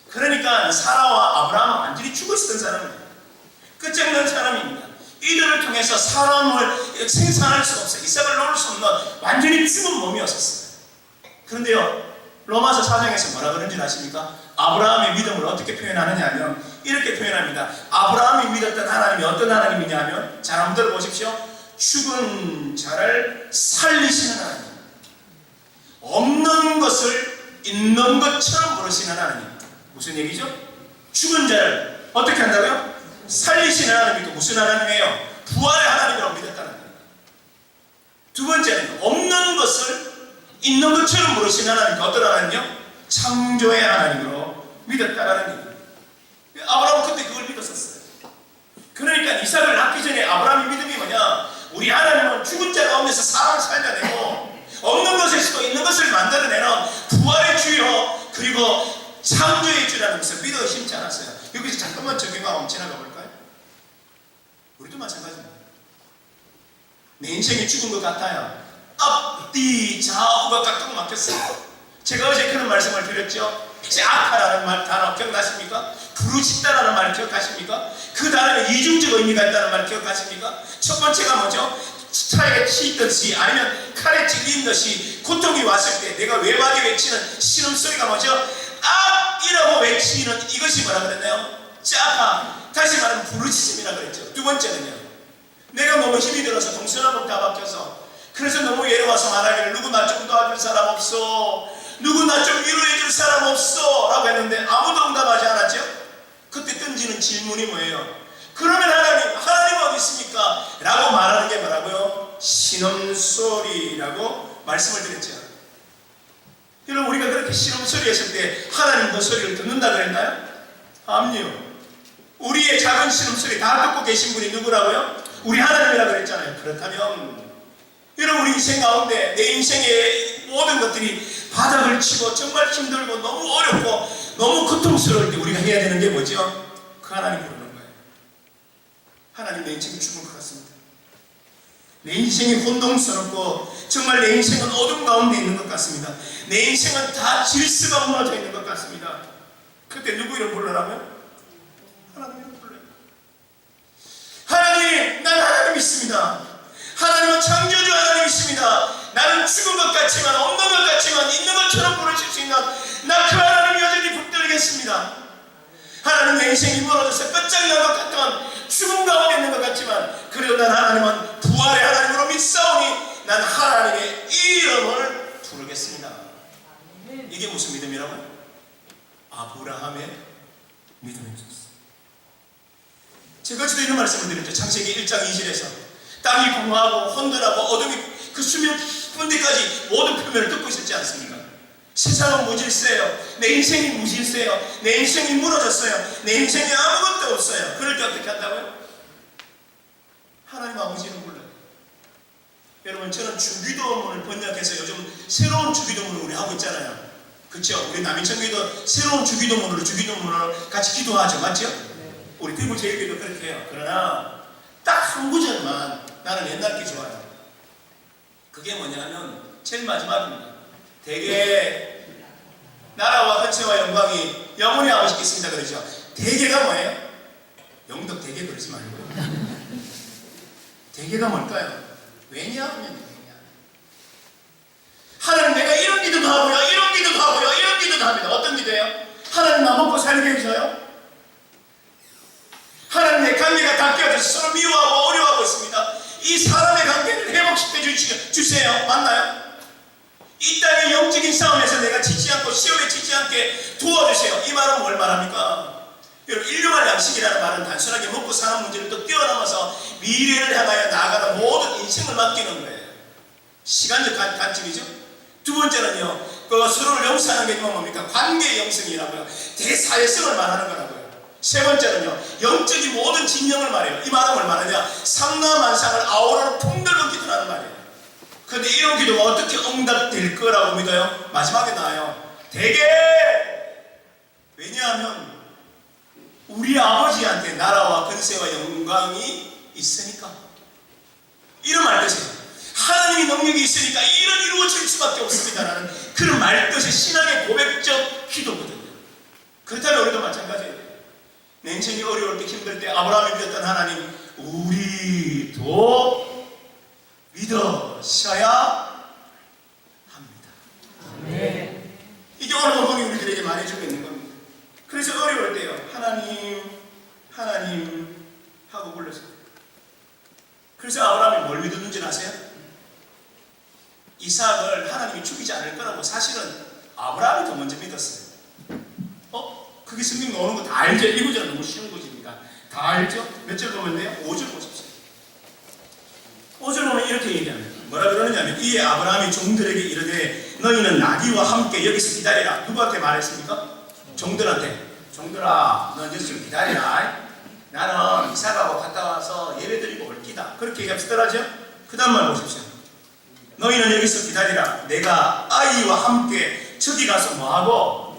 그러니까 사라와 아브라함은 완전히 죽어 있었던 사람입니다. 끝장난 사람입니다. 이들을 통해서 사람을 생산할 수 없어요. 이삭을 낳을 수 없는 완전히 죽은 몸이었었어요. 그런데요, 로마서 4장에서 뭐라 그런지 아십니까? 아브라함의 믿음을 어떻게 표현하느냐 하면 이렇게 표현합니다. 아브라함이 믿었던 하나님이 어떤 하나님이냐 하면, 잘 한번 들어보십시오. 죽은 자를 살리시는 하나님, 없는 것을 있는 것처럼 부르시는 하나님. 무슨 얘기죠? 죽은 자를 어떻게 한다고요? 살리시는 하나님이 또 무슨 하나님이에요? 부활의 하나님이라고 믿었다는 거예요. 두 번째는 없는 것을 있는 것처럼 부르시는 하나님, 어떤 하나님이요? 창조의 하나님으로 믿었다라는 얘기예요. 아브라함은 그때 그걸 믿었었어요. 그러니까 이삭을 낳기 전에 아브라함의 믿음이 뭐냐? 우리 하나님은 죽은 자 가운데서 사람을 살려내고 없는 것에서도 있는 것을 만들어내는 부활의 주요, 그리고 창조의 주라는 것을 믿어 심지 않았어요. 여기서 잠깐만 적용하고 지나가 볼까요? 우리도 마찬가지입니다. 내 인생이 죽은 것 같아요. 앞뒤 좌우가 깍둑 막혔어요. 제가 어제 그런 말씀을 드렸죠. 짜파라는 단어 기억나십니까? 부르짖다라는 말 기억하십니까? 그 단어에 이중적 의미가 있다는 말 기억하십니까? 첫 번째가 뭐죠? 차에 치듯이 아니면 칼에 찔린 듯이 고통이 왔을 때 내가 외박에 외치는 신음소리가 뭐죠? 이라고 외치는 이것이 뭐라 그랬나요? 짜파. 다시 말하면 부르짖음이라 그랬죠. 두 번째는요, 내가 너무 힘이 들어서 동서남북 다 바뀌어서 그래서 너무 예려와서 말하기를 누구 나 좀 도와줄 사람 없어, 누구 나 좀 위로해줄 사람 없어 라고 했는데 아무도 응답하지 않았죠? 그때 던지는 질문이 뭐예요? 그러면 하나님 어디 있습니까? 라고 말하는 게 뭐라고요? 신음소리라고 말씀을 드렸죠. 여러분, 우리가 그렇게 신음소리 했을 때 하나님 그 소리를 듣는다 그랬나요? 아니요. 우리의 작은 신음소리 다 듣고 계신 분이 누구라고요? 우리 하나님이라고 그랬잖아요. 그렇다면 여러분, 우리 인생 가운데 내 인생의 모든 것들이 바닥을 치고 정말 힘들고 너무 어렵고 너무 고통스러울 때 우리가 해야 되는 게 뭐죠? 그 하나님 부르는 거예요. 하나님, 내 인생이 죽은 것 같습니다. 내 인생이 혼동스럽고 정말 내 인생은 어둠 가운데 있는 것 같습니다. 내 인생은 다 질서가 무너져 있는 것 같습니다. 그때 누구 이름 불러라고요? 하나님 이름 불러요. 하나님, 난 하나님 있습니다. 하나님은 창조주 하나님이십니다. 나는 죽은 것 같지만 없는 것 같지만 있는 것처럼 부르실 수 있는 나 그 하나님 여전히 붙들겠습니다. 하나님, 내 인생이 무너져서 끝장난 것 같던 죽음 가운데 있는 것 같지만 그래도 난 하나님은 부활의 하나님으로 믿사오니 난 하나님의 이름을 부르겠습니다. 이게 무슨 믿음이라고요? 아브라함의 믿음이었어요. 제가 어제도 이런 말씀을 드렸죠. 창세기 1장 2절에서 땅이 공허하고 혼돈하고 어둠이 그 수면 깊은 데까지 모든 표면을 덮고 있었지 않습니까? 세상은 무질서예요. 내 인생이 무질서예요. 내 인생이 무너졌어요. 내 인생에 아무것도 없어요. 그럴 때 어떻게 한다고요? 하나님 아버지는 불러요. 여러분, 저는 주기도문을 번역해서 요즘 새로운 주기도문을 우리 하고 있잖아요. 그렇죠? 우리 남인천교회도 새로운 주기도문을 같이 기도하죠. 맞죠? 우리 대구제일교회도 그렇게 해요. 그러나 딱 한 구절만 나는 옛날 게 좋아요. 그게 뭐냐면 제일 마지막입니다. 대개 나라와 권세와 영광이 영원히 아버지께 있습니다 그러죠. 대개가 뭐예요? 영덕 대개 그러지 말고요. 대개가 뭘까요? 왜냐하면 하나님, 내가 이런 기도도 하고요, 이런 기도도 어떤 기도예요? 하나님 나 먹고 살게 해줘요. 하나님의 관계가 다 깨어져서 서로 미워하고 어려워하고 있습니다. 이 사람의 관계를 회복시켜 주세요. 맞나요? 이 땅의 영적인 싸움에서 내가 지지 않고 시험에 지지 않게 도와주세요. 이 말은 뭘 말합니까? 여러분, 일용할 양식이라는 말은 단순하게 먹고 사는 문제를 또 뛰어넘어서 미래를 향하여 나아가는 모든 인생을 맡기는 거예요. 시간적 관점이죠. 두 번째는요, 서로를 영성하는 게 뭡니까? 관계의 영성이라고요. 대사회성을 말하는 거라고요. 세 번째는요, 영적인 모든 진영을 말해요. 이 말은 뭘 말하냐? 상나만상을 아우라로 풍들고 기도하는 말이에요. 그런데 이런 기도가 어떻게 응답될 거라고 믿어요? 마지막에 나와요. 대개, 왜냐하면 우리 아버지한테 나라와 근세와 영광이 있으니까. 이런 말뜻이에요. 하나님의 능력이 있으니까 이런 이루어질 수밖에 없습니다라는 그런 말뜻의 신앙의 고백적 기도거든요. 그렇다면 우리도 마찬가지예요. 내 인생이 어려울 때 힘들 때 아브라함이 믿었던 하나님, 우리도 믿으셔야 합니다. 네. 이게 오늘 본문이 우리들에게 말해주고 있는 겁니다. 그래서 어려울 때요, 하나님 하고 불렀어요. 그래서 아브라함이 뭘 믿었는지 아세요? 이삭을 하나님이 죽이지 않을 거라고 사실은 아브라함이 더 먼저 믿었어요. 그게 성경 나오는 거 다 알죠? 이 구절은 너무 쉬운 것입니다. 다 알죠? 몇 절 보면 돼요? 5절 보십시오. 5절 보면 이렇게 얘기합니다. 뭐라 그러느냐면, 이에 아브라함이 종들에게 이르되 너희는 나귀와 함께 여기서 기다리라. 누구한테 말했습니까? 종들한테. 종들아, 너 여기서 기다리라. 나는 이삭하고 갔다 와서 예배 드리고 올 기다. 그렇게 얘기합시더라죠? 그 다음 말 보십시오. 너희는 여기서 기다리라. 내가 아이와 함께 저기 가서 뭐하고?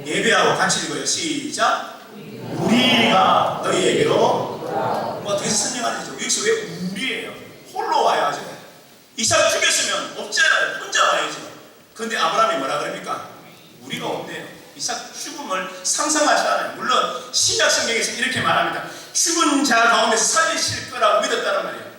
예배하고 같이 읽어요. 시작. 우리가 너희에게로 뭐 어떻게 설명하는지. 여기서 왜 우리예요? 홀로 와야죠. 이삭 죽였으면 없잖아요. 혼자 와야죠. 그런데 아브라함이 뭐라 그럽니까? 우리가 없네요. 이삭 죽음을 상상하지 않아요. 물론 신약 성경에서 이렇게 말합니다. 죽은 자 가운데서 살리실 거라고 믿었다는 말이에요.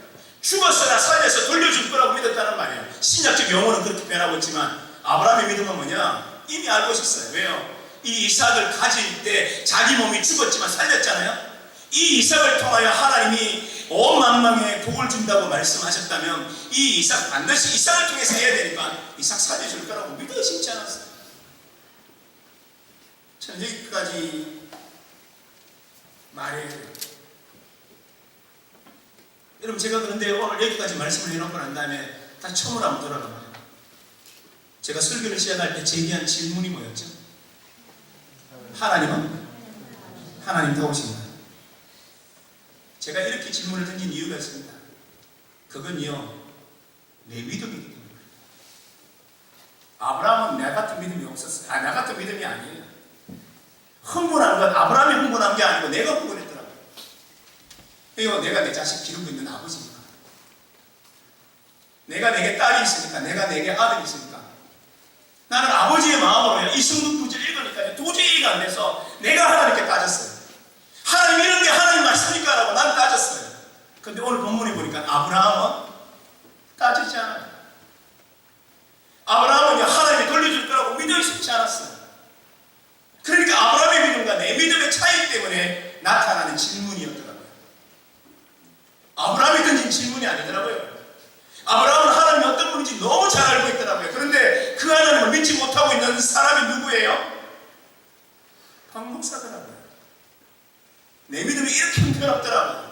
죽었으나 살려서 돌려줄 거라고 믿었다는 말이에요. 신약적 용어는 그렇게 변하고 있지만 아브라함의 믿음은 뭐냐? 이미 알고 있었어요. 왜요? 이 이삭을 가질 때 자기 몸이 죽었지만 살렸잖아요. 이 이삭을 통하여 하나님이 온 만방에 복을 준다고 말씀하셨다면 이 이삭 반드시 이삭을 통해서 해야 되니까 이삭 살려줄 거라고 믿어 심지 않았어요. 저는 여기까지 말해야 돼요. 여러분, 제가 그런데 오늘 여기까지 말씀을 해놓고 난 다음에 다시 처음으로 한번 돌아가봐요. 제가 설교를 시작할 때 제기한 질문이 뭐였죠? 하나님은? 하나님 도우신다. 제가 이렇게 질문을 던진 이유가 있습니다. 그건요, 내 믿음이기 때문에. 아브라함은 나 같은 믿음이 없었어요. 나 같은 믿음이 아니에요. 흥분한 건 아브라함이 흥분한 게 아니고 내가 흥분했더라고요. 이거 내가 내 자식 기르고 있는 아버지니까. 내가 내게 딸이 있으니까, 내가 내게 아들이 있으니까. 나는 아버지의 마음으로 이 성경 구절 읽으니까 도저히 이해가 안 돼서 내가 하나님께 따졌어요. 하나님 이런 게 하나님 말씀입니까? 라고 난 따졌어요. 근데 오늘 본문에 보니까 아브라함은 따지지 않아요. 아브라함은 하나님이 돌려줄 거라고 믿어 싶지 않았어요. 그러니까 아브라함의 믿음과 내 믿음의 차이 때문에 나타나는 질문이었더라고요. 아브라함이 던진 질문이 아니더라고요. 아브라함은 하나님이 어떤 분인지 너무 잘 알고 있더라고요. 그런데 그 하나님을 믿지 못하고 있는 사람이 누구예요? 박목사더라고요. 내 믿음이 이렇게 형편없더라고요.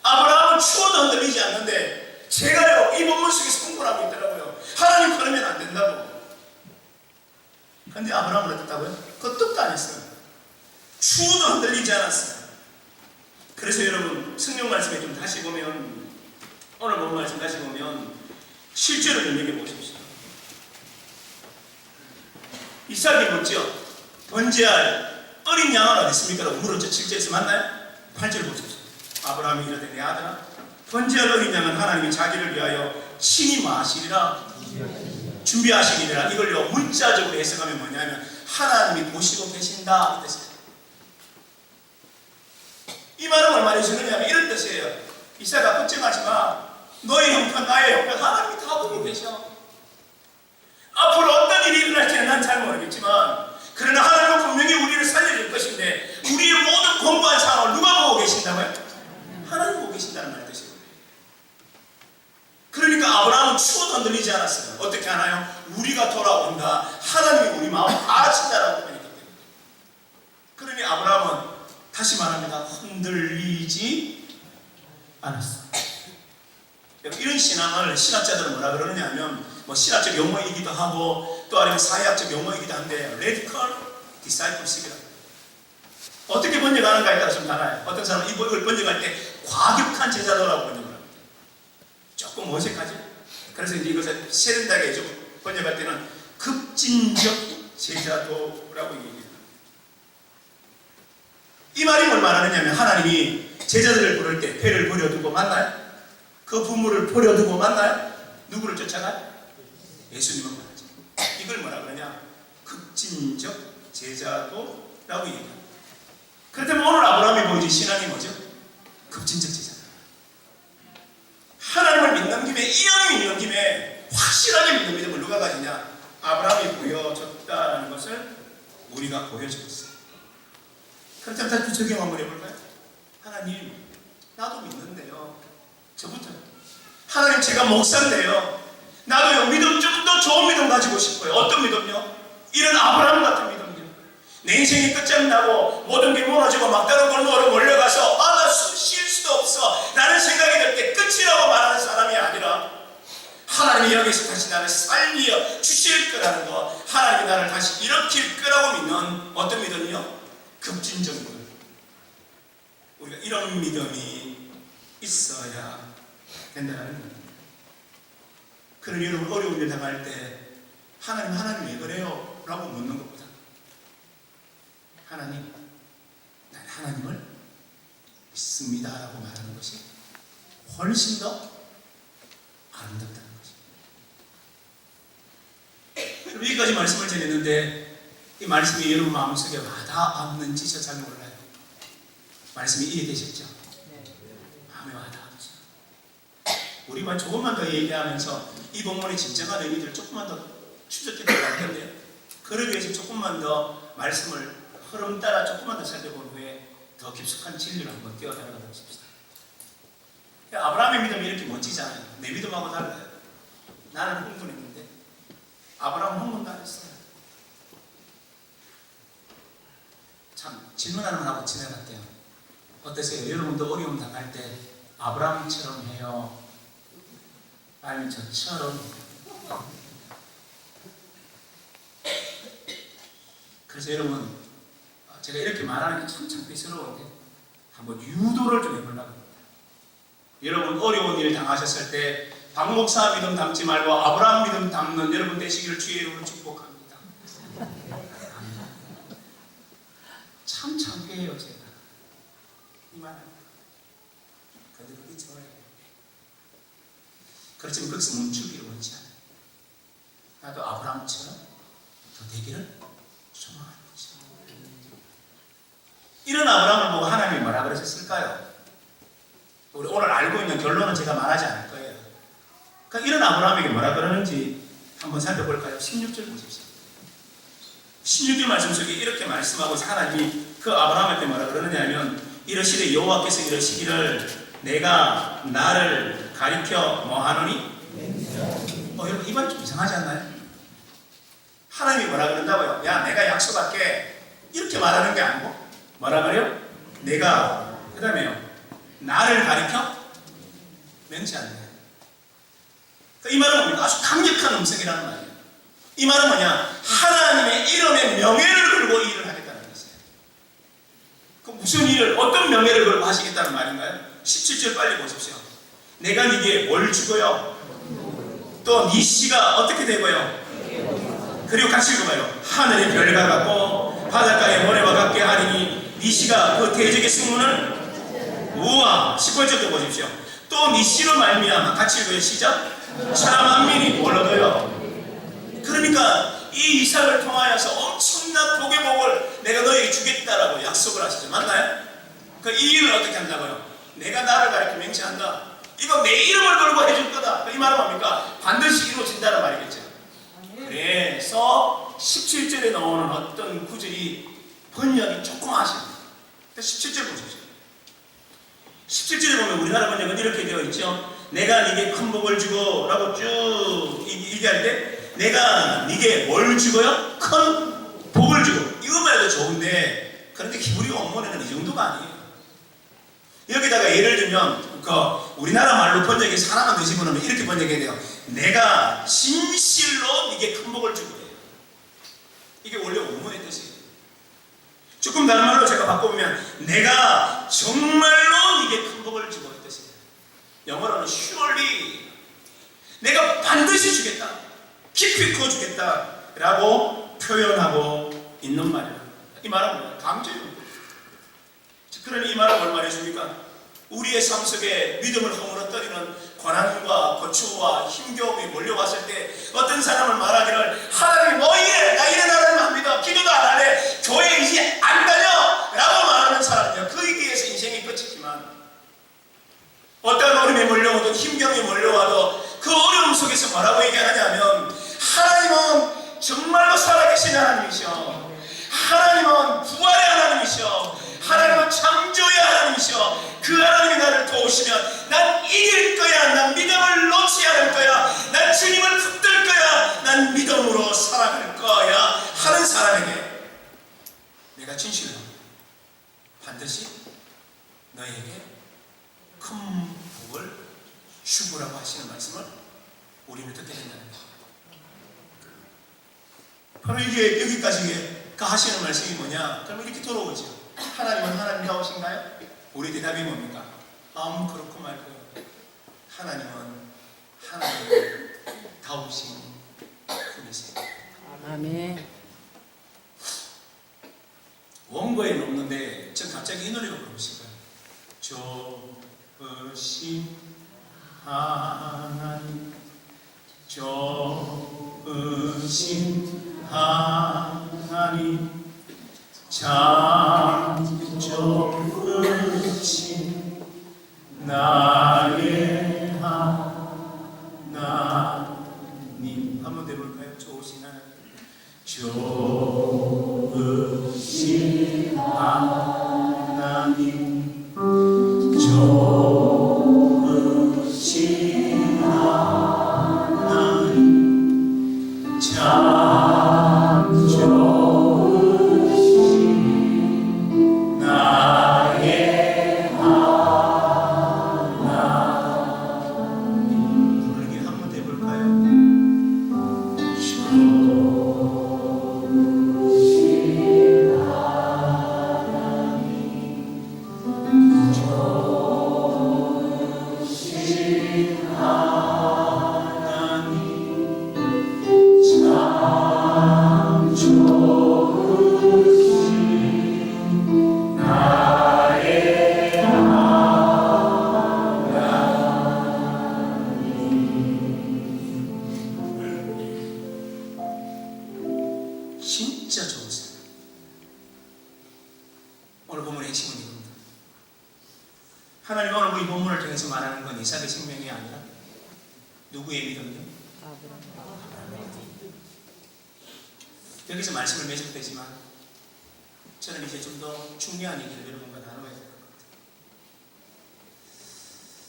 아브라함은 추워도 흔들리지 않는데 제가요, 이 본문 속에서 흥분하고 있더라고요. 하나님 그러면 안 된다고. 그런데 아브라함은 어떻다고요? 끄떡도 안 했어요. 추워도 흔들리지 않았어요. 그래서 여러분, 성경 말씀에 좀 다시 보면, 오늘 본 말씀 다시 보면 실제로 눈여겨 보십시오. 이삭이 묻죠. 번제할 어린 양은 어디 있습니까? 라고 물었죠. 7절에서 맞나요? 8절 보십시오. 아브라함이 이르되 내 아들아, 번제할 어린 양은 하나님이 자기를 위하여 친히 마시리라 준비하시기니라. 이걸요 문자적으로 해석하면 뭐냐면 하나님이 보시고 계신다 이 뜻이에요. 이 말은 얼마나 주느냐면 이런 뜻이에요. 이삭아, 걱정하지 마. 너의 형편, 나의 형편 하나님이 다 보고 계셔. 앞으로 어떤 일이 일어날지는 난 잘 모르겠지만 그러나 하나님은 분명히 우리를 살려줄 것인데 우리의 모든 공부한 상황을 누가 보고 계신다고요? 하나님 보고 계신다는 말 뜻이에요. 그러니까 아브라함은 추워도 흔들리지 않았어요. 어떻게 하나요? 우리가 돌아온다. 하나님이 우리 마음을 알아친다라고 하니까. 그러니 아브라함은 다시 말합니다. 흔들리지 않았어. 이런 신앙을 신학자들은 뭐라 그러느냐 하면 뭐 신학적 용어이기도 하고 또 아니면 사회학적 용어이기도 한데 Radical Discipleship이라고. 어떻게 번역하는가에 따라 좀 달라요. 어떤 사람은 이걸 번역할 때 과격한 제자도라고 번역을 합니다. 조금 어색하죠? 그래서 이제 이것을 세련되게 좀 번역할 때는 급진적 제자도라고 얘기해요. 이 말이 뭘 말하느냐면 하나님이 제자들을 부를 때 배를 버려두고 만나요? 그 부모를 버려두고 만나요? 누구를 쫓아가요? 예수님을 만나죠. 이걸 뭐라 그러냐? 급진적 제자도라고 얘기합니다. 그렇다면 오늘 아브라함이 보여준 신앙이 뭐죠? 급진적 제자도. 하나님을 믿는 김에 이왕이 믿는 김에 확실하게 믿는 믿음을 누가 가지냐? 아브라함이 보여줬다는 것을 우리가 보여주고 있어요. 그렇다면 다시 적용 한번 해볼까요? 하나님, 나도 믿는데요. 저부터 하나님, 제가 목사인데요. 나도요 믿음 좀 더 좋은 믿음 가지고 싶어요. 어떤 믿음요? 이런 아브라함 같은 믿음요. 내 인생이 끝장나고 모든 게 무너지고 막다른 골목으로 몰려가서 나 숨 쉴 수도 없어 라는 생각이 들 때 끝이라고 말하는 사람이 아니라 하나님이 여기서 다시 나를 살려 주실 거라는 거, 하나님이 나를 다시 일으킬 거라고 믿는 어떤 믿음이요? 급진적 믿음. 우리가 이런 믿음이 있어야 된다는 거예요. 그런 여러분 어려운 일 당할 때 하나님 왜 그래요? 라고 묻는 것보다 하나님, 난 하나님을 믿습니다 라고 말하는 것이 훨씬 더 아름답다는 것입니다. 여기까지 말씀을 전했는데 이 말씀이 여러분 마음속에 와닿았는지 저 잘 몰라요. 말씀이 이해되셨죠? 마음에 와닿았죠. 우리만 조금만 더 얘기하면서 이 본문의 진정한 의미들을 조금만 더 추적해 나갈 텐데요. 그러기 위해서 조금만 더 말씀을 흐름 따라 조금만 더 살펴본 후에 더 깊숙한 진리를 한번 뛰어들어가 보십시다. 아브라함의 믿음이 이렇게 멋지잖아요. 내 믿음하고 달라요. 나는 흥분했는데 아브라함은 흥분도 안 했어요. 참 질문 하나만 하고 지나갈게요. 어떠세요? 여러분도 어려움 당할 때 아브라함처럼 해요? 아니면 저처럼 해요? 그래서 여러분, 제가 이렇게 말하는 게 참 창피스러운데 한번 유도를 좀 해보려고 합니다. 여러분 어려운 일 당하셨을 때 박 목사 믿음 담지 말고 아브라함 믿음 담는 여러분 되시기를 주의 이름으로 축복합니다. 참 창피해요 제가 이 말은. 근데 그게 저예요. 그렇지만 거기서 멈추기를 원치 않아요. 나도 아브라함처럼 더 되기를 소망하는 거죠. 이런 아브라함을 보고 하나님이 뭐라 그러셨을까요? 우리 오늘 알고 있는 결론은 제가 말하지 않을 거예요. 그러니까 이런 아브라함에게 뭐라 그러는지 한번 살펴볼까요? 16절 보십시오. 16절 말씀 속에 이렇게 말씀하고 하나님이 그 아브라함한테 뭐라 그러느냐 하면 이러시되 여호와께서 이러시기를 내가 나를 가리켜 뭐하노니? 여러분 이 말이 좀 이상하지 않나요? 하나님이 뭐라 그런다고요? 야 내가 약속할게 이렇게 말하는 게 아니고 뭐라 그래요? 내가 그 다음에요 나를 가리켜 맹세하는 거예요. 그러니까 이 말은 뭡니까? 아주 강력한 음성이라는 말이에요. 이 말은 뭐냐? 하나님의 이름의 명예를 걸고 이 일을 하겠다는 것이에요. 그 무슨 일을 어떤 명예를 걸고 하시겠다는 말인가요? 17절 빨리 보십시오. 내가 네게 뭘 주고요? 또 네 씨가 어떻게 되고요? 그리고 같이 읽어봐요. 하늘의 별과 같고 바닷가의 모래와 같게 하리니 네 씨가 그 대적의 승문을 우와 18절도 보십시오. 또 네 씨로 말미암아 같이 읽어요. 시작. 사람 만민이 뭘 얻어요? 그러니까 이 이삭을 통하여서 엄청난 복의 복을 내가 너에게 주겠다라고 약속을 하시죠. 맞나요? 그 이 일을 어떻게 한다고요? 내가 나를 가리켜 맹세한다. 이거 내 이름을 걸고 해줄 거다. 이 말은 뭡니까? 반드시 이루어진다는 말이겠죠. 그래서 17절에 나오는 어떤 구절이 번역이 조금 아쉽습니다. 17절 보십시오. 17절에 보면 우리나라 번역은 이렇게 되어 있죠. 내가 네게 큰 복을 주고 라고 쭉 얘기할 때 내가 네게 뭘 주고요? 큰 복을 주고. 이것만 해도 좋은데 그런데 히브리 원문에는 이 정도가 아니에요. 여기다가 예를 들면 우리나라 말로 번역이 사람은 더 집어넣으면 이렇게 번역해야 돼요. 내가 진실로 네게 큰 복을 주고 해요. 이게 원래 원문의 뜻이에요. 조금 다른 말로 제가 바꿔보면 내가 정말로 네게 큰 복을 주고 이 뜻이에요. 영어로는 surely 내가 반드시 주겠다, 깊이 크어 주겠다 라고 표현하고 있는 말이에요. 이 말은 뭐예요? 강조예요. 그러니 이 말은 뭘 말해줍니까? 우리의 삶 속에 믿음을 허물어뜨리는 고난과 고초와 힘겨움이 몰려왔을 때 어떤 사람은 말하기를 하나님 뭐 이래? 나 이래 나라는 안 믿어. 기도도 안 하네. 교회 이제 안 다녀 라고 말하는 사람은요, 그 얘기에서 인생이 끝이지만 어떤 어려움이 몰려오든 힘겨움이 몰려와도 그 어려움 속에서 뭐라고 얘기하느냐면 하나님은 정말로 살아계신 하나님이셔. 하나님은 부활의 하나님이셔. 하나님은 창조의 하나님이셔. 그 하나님이 나를 도우시면 난 이길 거야. 난 믿음을 놓지 않을 거야. 난 주님을 붙들 거야. 난 믿음으로 살아갈 거야 하는 사람에게 내가 진실로 반드시 너에게 큰 복을 주구라고 하시는 말씀을 우리는 듣게 된다는 거예요. 바로 이게 여기까지 하시는 말씀이 뭐냐? 그럼 이렇게 돌아오죠. 하나님은 하나님다우신가요? 우리 대답이 뭡니까? 그렇고 말고요. 하나님은 하나님다우신 분이세요. 아멘. 원고에는 없는데 전 갑자기 이 노래가 부르고 싶어요. 좋으신 하나님, 좋으신 하나님, 참 좋으신 나의 하나님. 한번 해볼까요? 좋으신 하나님, 좋으신 하나님, 좋으신 하나님, 참 좋으신 나의 하나님. 부르기 한번 해볼까요? 진짜 좋으세요. 오늘 본문의 핵심은 이겁니다. 하나님 오늘 이 본문을 통해서 말하는 건 이삭의 생명이 아니라 누구의 믿음이요? 여기서 말씀을 매듭되지만 저는 이제 좀 더 중요한 얘기를 여러분과 나눠야 될 것 같아요.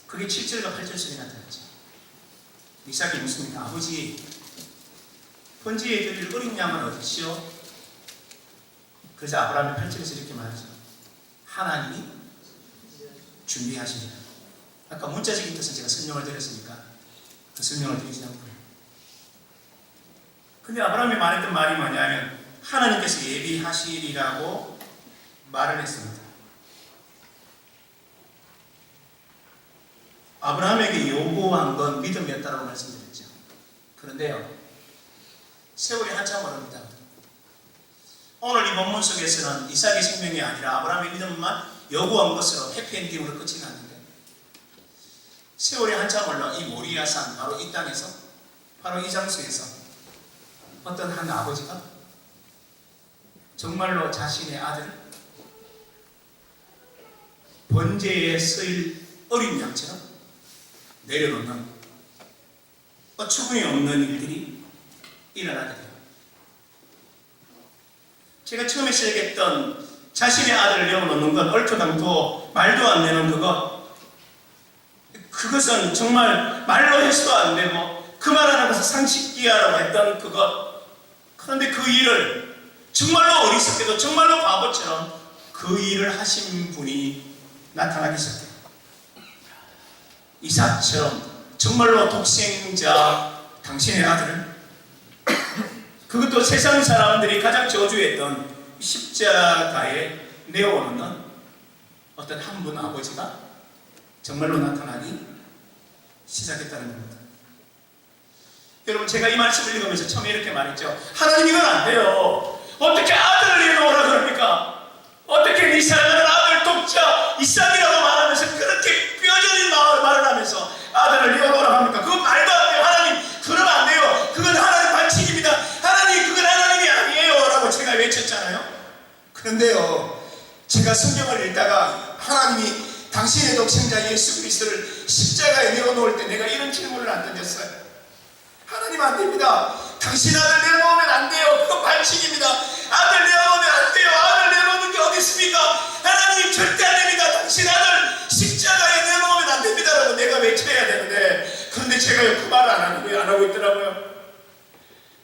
그게 7절과 8절 속에 나타났죠. 이삭이 묻습니다. 아버지, 번제에 드릴 어린 양은 어디시오? 그래서 아브라함이 8절에서 이렇게 말하죠. 하나님이 준비하시니라. 아까 문자적인 뜻은 제가 설명을 드렸으니까 그 설명을 드리지 않고요. 근데 아브라함이 말했던 말이 뭐냐면 하나님께서 예비하시리라고 말을 했습니다. 아브라함에게 요구한 건 믿음이었다고 말씀드렸죠. 그런데요, 세월이 한참 오릅니다. 오늘 이 본문 속에서는 이삭의 생명이 아니라 아브라함의 믿음만 요구한 것으로 해피엔딩으로 끝이 났는데 세월이 한참 올라 이 모리아산, 바로 이 땅에서, 바로 이 장소에서 어떤 한 아버지가 정말로 자신의 아들을 번제에 쓰일 어린 양처럼 내려놓는 어처구니 없는 일들이 일어나게 돼요. 제가 처음에 시작했던 자신의 아들을 내어놓는 것, 얼토당토 말도 안 되는 그것은 정말 말로 해서도 안 되고 그 말하는 것은 상식이야라고 했던 그것. 그런데 그 일을 정말로 어리석게도 정말로 바보처럼 그 일을 하신 분이 나타나기 시작해요. 이삭처럼 정말로 독생자 당신의 아들을, 그것도 세상 사람들이 가장 저주했던 십자가에 내어오는 어떤 한 분 아버지가 정말로 나타나기 시작했다는 겁니다. 여러분, 제가 이 말씀을 읽으면서 처음에 이렇게 말했죠. 하나님, 이건 안 돼요. 어떻게 아들을 내놓으라 그럽니까? 어떻게 네 사랑하는 아들 독자 이삭이라고 말하면서 그렇게 뼈저린 말을 하면서 아들을 내어놓으라 합니까? 그건 말도 안 돼요. 하나님, 그러면 안 돼요. 그건 하나님 반칙입니다. 하나님, 그건 하나님이 아니에요 라고 제가 외쳤잖아요. 그런데요, 제가 성경을 읽다가 하나님이 당신의 독생자 예수 그리스도를 십자가에 내어놓을 때 내가 이런 질문을 안 던졌어요. 하나님, 안 됩니다. 당신 아들 내어놓으면 안 돼요. 그건 반칙입니다. 아들 내어놓으면 안 돼요. 아들 내어놓는 게 어디 있습니까? 하나님, 절대 안 됩니다. 당신 아들 십자가에 내어놓으면 안 됩니다 라고 내가 외쳐야 되는데, 그런데 제가 그 말을 안 하고 있더라고요.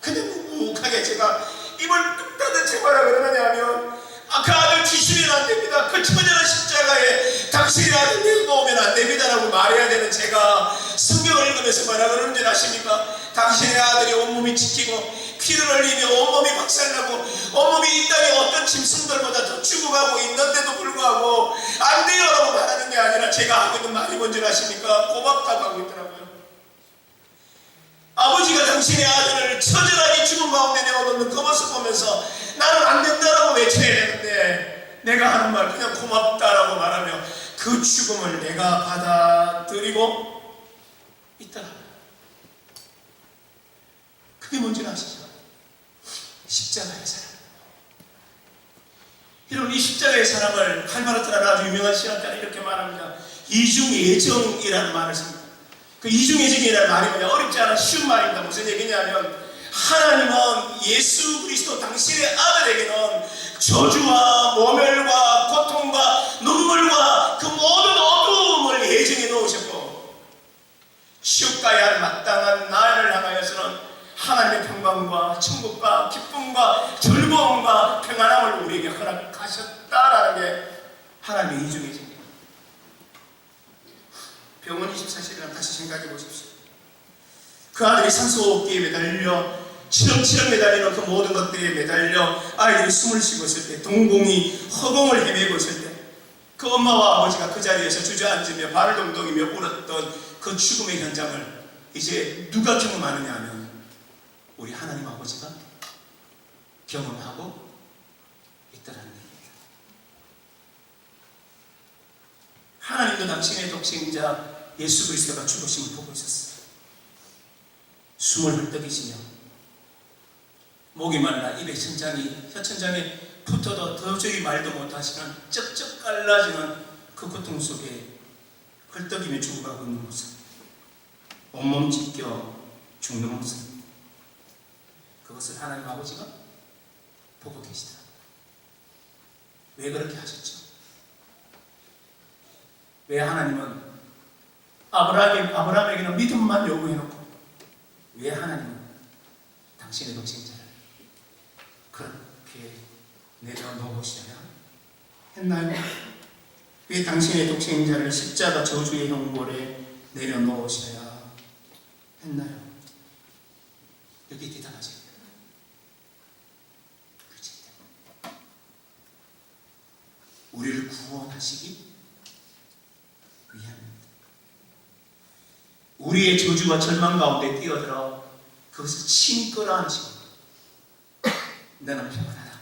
그냥 묵묵하게 제가 입을 뚝 닫은 채 뭐라 그러느냐 하면, 그 아들 주시면 안 됩니다. 그 처절한 십자가에 당신의 아들 내어놓으면 안 됩니다 라고 말해야 되는 제가 성경을 읽으면서 뭐라 그러는 줄 아십니까? 당신의 아들이 온몸이 지키고 피를 흘리며 온몸이 박살나고 온몸이 이 땅의 어떤 짐승들보다 더 죽어가고 있는데도 불구하고 안 돼요 라고 말하는 게 아니라 제가 하고 있는 말이 뭔지 아십니까? 고맙다고 하고 있더라고요. 아버지가 당신의 아들을 처절하게 죽은 가운데 내어놓는 그 모습 보면서 나는 안 된다라고 외쳐야 되는데, 내가 하는 말 그냥 고맙다라고 말하며 그 죽음을 내가 받아들이고 있더라고요. 그게 뭔지 아시죠? 십자가의 사랑. 여러분, 이 십자가의 사랑을 칼바르트라는 아주 유명한 신학자는 이렇게 말합니다. 이중예정이라는 말을 씁니다. 그 이중예정이라는 말이 뭐냐? 어렵지 않아 쉬운 말입니다. 무슨 얘기냐면, 하나님은 예수 그리스도 당신의 아들에게는 저주와 모멸과 고통과 눈물과 그 모든 어두움을 예정해 놓으셨고, 지옥 가야 할 마땅한 나를 향하여서는 하나님의 평강과 천국과 기쁨과 즐거움과 평안함을 우리에게 허락하셨다라는 게 하나님의 이중예정입니다. 병원 24시간 다시 생각해 보십시오. 그 아들이 산소호흡기에 매달려 치렁치렁 매달리는 그 모든 것들에 매달려 아이들이 숨을 쉬고 있을 때, 동공이 허공을 헤매고 있을 때, 그 엄마와 아버지가 그 자리에서 주저앉으며 발을 동동이며 울었던 그 죽음의 현장을 이제 누가 경험하느냐 하면 우리 하나님 아버지가 경험하고 있다는 얘기입니다. 하나님도 당신의 독생자 예수 그리스도가 죽으심을 보고 있었어요. 숨을 헐떡이시며 목이 말라 입에 천장이 혀천장에 붙어도 도저히 말도 못하시는 쩍쩍 갈라지는 그 고통 속에 헐떡이며 죽어가고 있는 모습, 온몸 찢겨 죽는 모습, 그것을 하나님 아버지가 보고 계시더라고요. 왜 그렇게 하셨죠? 왜 하나님은 아브라함에게는 믿음만 요구해놓고 왜 하나님은 당신의 독생자를 그렇게 내려놓으셔야 했나요? 왜 당신의 독생자를 십자가 저주의 형벌에 내려놓으셔야 했나요? 여기 대단하죠. 그렇지. 우리를 구원하시기 위함입니다. 우리의 저주와 절망 가운데 뛰어들어 그것을 친히 끌어안으시고 너는 평안하다,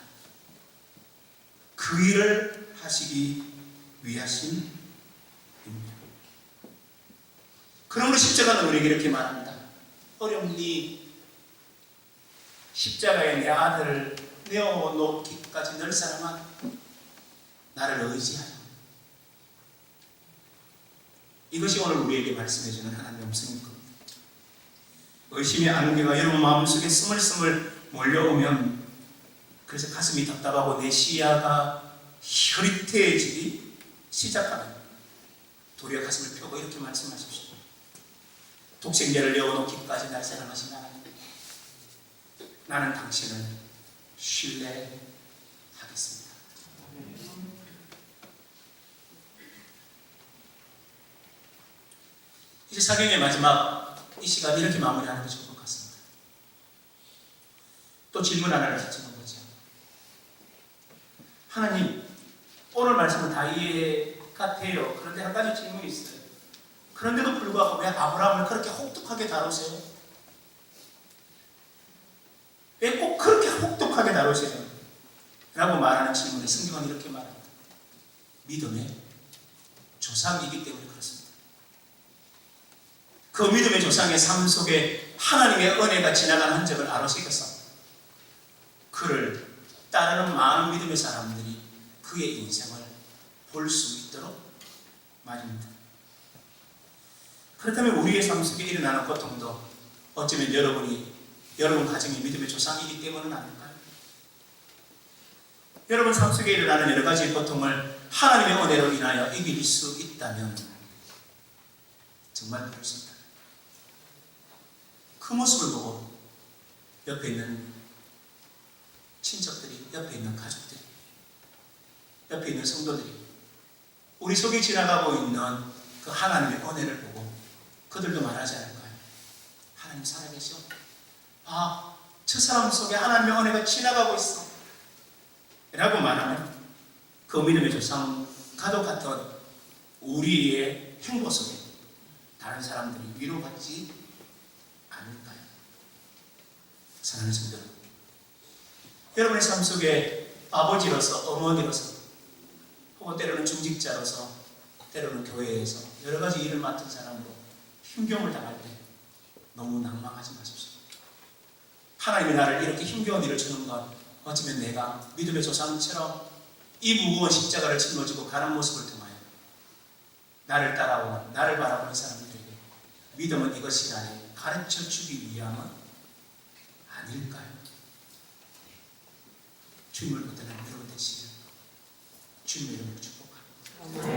그 일을 하시기 위하심입니다. 그러므로 십자가는 우리에게 이렇게 말합니다. 어렵니? 십자가에 내 아들을 내어놓기까지 널 사랑한 나를 의지하라. 이것이 오늘 우리에게 말씀해주는 하나님의 음성일 겁니다. 의심의 안개가 여러분 마음속에 스물스물 몰려오면 그 그래서 가슴이 답답하고 내 시야가 흐릿해지기 시작하면 도리어 가슴을 펴고 이렇게 말씀하십시오. 독생자를 내어놓기까지 날 사랑하신 하나님, 나는 당신을 신뢰하겠습니다. 이제 사경의 마지막 이 시간 이렇게 마무리하는 게 좋을 것 같습니다. 또 질문 하나를 던지는 거죠. 하나님, 오늘 말씀은 다 이해가 돼요. 그런데 한 가지 질문이 있어요. 그런데도 불구하고 왜 아브라함을 그렇게 혹독하게 다루세요? 왜 꼭 그렇게 혹독하게 다루세요? 라고 말하는 질문에 성경은 이렇게 말합니다. 믿음의 조상이기 때문에 그렇습니다. 그 믿음의 조상의 삶 속에 하나님의 은혜가 지나간 흔적을 아로새겨서 그를 따르는 많은 믿음의 사람들이 그의 인생을 볼 수 있도록 말입니다. 그렇다면 우리의 삶 속에 일어나는 고통도 어쩌면 여러분 가정의 믿음의 조상이기 때문은 아닐까요? 여러분 삶 속에 일어나는 여러 가지 고통을 하나님의 은혜로 인하여 이길 수 있다면 정말 그렇습니다. 그 모습을 보고 옆에 있는 친척들이, 옆에 있는 가족들이, 옆에 있는 성도들이 우리 속에 지나가고 있는 그 하나님의 은혜를 보고 그들도 말하지 않을까요? 하나님 살아계셔. 아, 저 사람 속에 하나님의 은혜가 지나가고 있어 라고 말하면 그 믿음의 조상 가족 같은 우리의 행보 속에 다른 사람들이 위로받지 않을까요? 사랑하는 성도 여러분, 여러분의 삶 속에 아버지로서, 어머니로서, 혹은 때로는 중직자로서, 때로는 교회에서 여러 가지 일을 맡은 사람으로 힘겨움을 당할 때 너무 낭망하지 마십시오. 하나님이 나를 이렇게 힘겨운 일을 주는 건 어쩌면 내가 믿음의 조상처럼 이 무거운 십자가를 짊어지고 가는 모습을 통하여 나를 따라오는, 나를 바라보는 사람들에게 믿음은 이것이라니 가르쳐 주기 위함은 아닐까요? 주님을 붙드는 여러분 되시길 주님의 이름으로 축복합니다.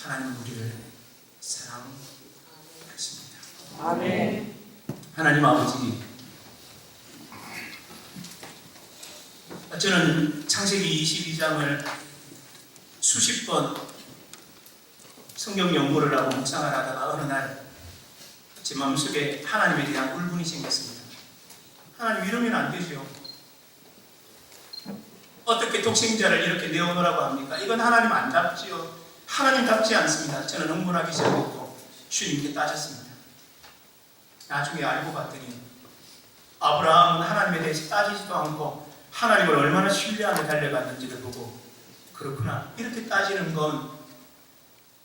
하나님은 우리를 사랑하십니다. 아멘. 하나님 아버지, 저는 창세기 22장을 수십 번 성경 연구를 하고 묵상을 하다가 어느 날 제 마음속에 하나님에 대한 울분이 생겼습니다. 하나님, 이러면 안 되죠. 어떻게 독생자를 이렇게 내어놓으라고 합니까? 이건 하나님 안답지요. 하나님답지 않습니다. 저는 흥분하기 시작했고 주님께 따졌습니다. 나중에 알고 봤더니 아브라함은 하나님에 대해서 따지지도 않고 하나님을 얼마나 신뢰하며 달려갔는지를 보고, 그렇구나, 이렇게 따지는 건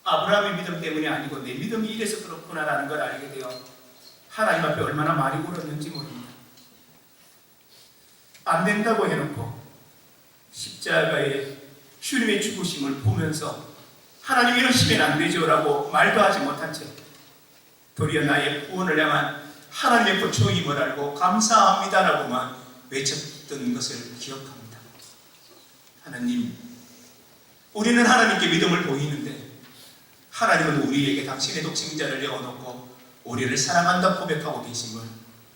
아브라함의 믿음 때문이 아니고 내 믿음이 이래서 그렇구나라는 걸 알게 되어 하나님 앞에 얼마나 많이 울었는지 모릅니다. 안 된다고 해놓고 십자가의 주님의 죽으심을 보면서 하나님 이러시면 안 되죠 라고 말도 하지 못한 채 도리어 나의 구원을 향한 하나님의 보초임을 알고 감사합니다라고만 외쳤던 것을 기억합니다. 하나님, 우리는 하나님께 믿음을 보이는데 하나님은 우리에게 당신의 독생자를 내어놓고 우리를 사랑한다 고백하고 계심을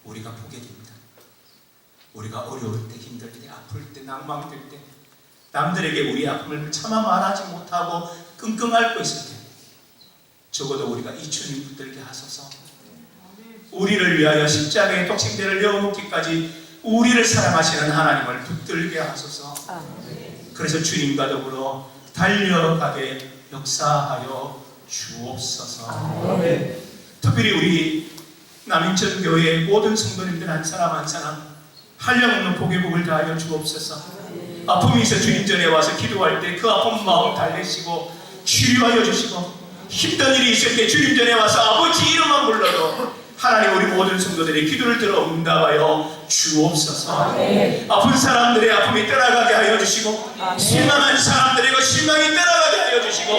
우리가 보게 됩니다. 우리가 어려울 때, 힘들 때, 아플 때, 낭망될 때, 남들에게 우리의 아픔을 차마 말하지 못하고 끙끙 앓고 있을 때 적어도 우리가 이 주님 붙들게 하소서. 우리를 위하여 십자가의 독생자를 내어놓기까지 우리를 사랑하시는 하나님을 붙들게 하소서. 그래서 주님과 더불어 달려가게 역사하여 주옵소서. 특별히 우리 남인천 교회의 모든 성도님들 한 사람 한 사람 한량없는 복의 복을 다하여 주옵소서. 아픔이 있어 주님 전에 와서 기도할 때 그 아픈 마음 달래시고 치료하여 주시고, 힘든 일이 있을 때 주님 전에 와서 아버지 이름만 불러도 하나님 우리 모든 성도들의 기도를 들어 응답하여 주옵소서. 아픈 사람들의 아픔이 떠나가게 하여 주시고, 실망한 사람들의 그 실망이 떠나가게 하여 주시고,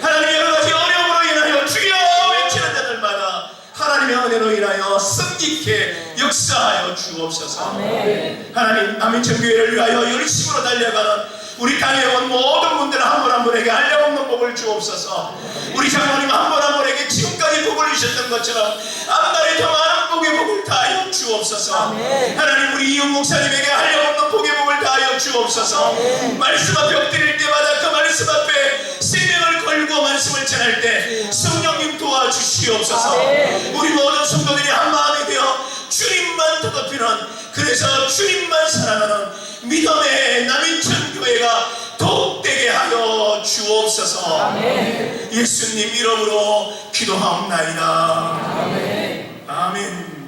하나님 여러 가지 어려움으로 인하여 주여 외치는 자들마다 하나님의 은혜로 인하여 성직케 역사하여 주옵소서. 아멘. 하나님, 남인천교회를 위하여 열심으로 달려가는 우리 땅에 온 모든 분들 한 분 한 분에게 한량없는 복을 주옵소서. 우리 장모님 한 분 한 분에게 지금까지 복을 주셨던 것처럼 앞날에 더 많은 복의 복을 다하여 주옵소서. 아멘. 하나님, 우리 이용 목사님에게 한량없는 복의 복을 다하여 주옵소서. 아멘. 말씀 앞에 엎드릴 때마다 그 말씀 앞에 생명을 걸고 말씀을 전할 때 성령님 도와주시옵소서. 아멘. 우리 모든 성도들이 한 마음이 되어 주님만 더럽히는, 그래서 주님만 사랑하는 믿음의 남인천교회가 더욱되게 하여 주옵소서. 아멘. 예수님 이름으로 기도하옵나이다. 아멘. 아멘.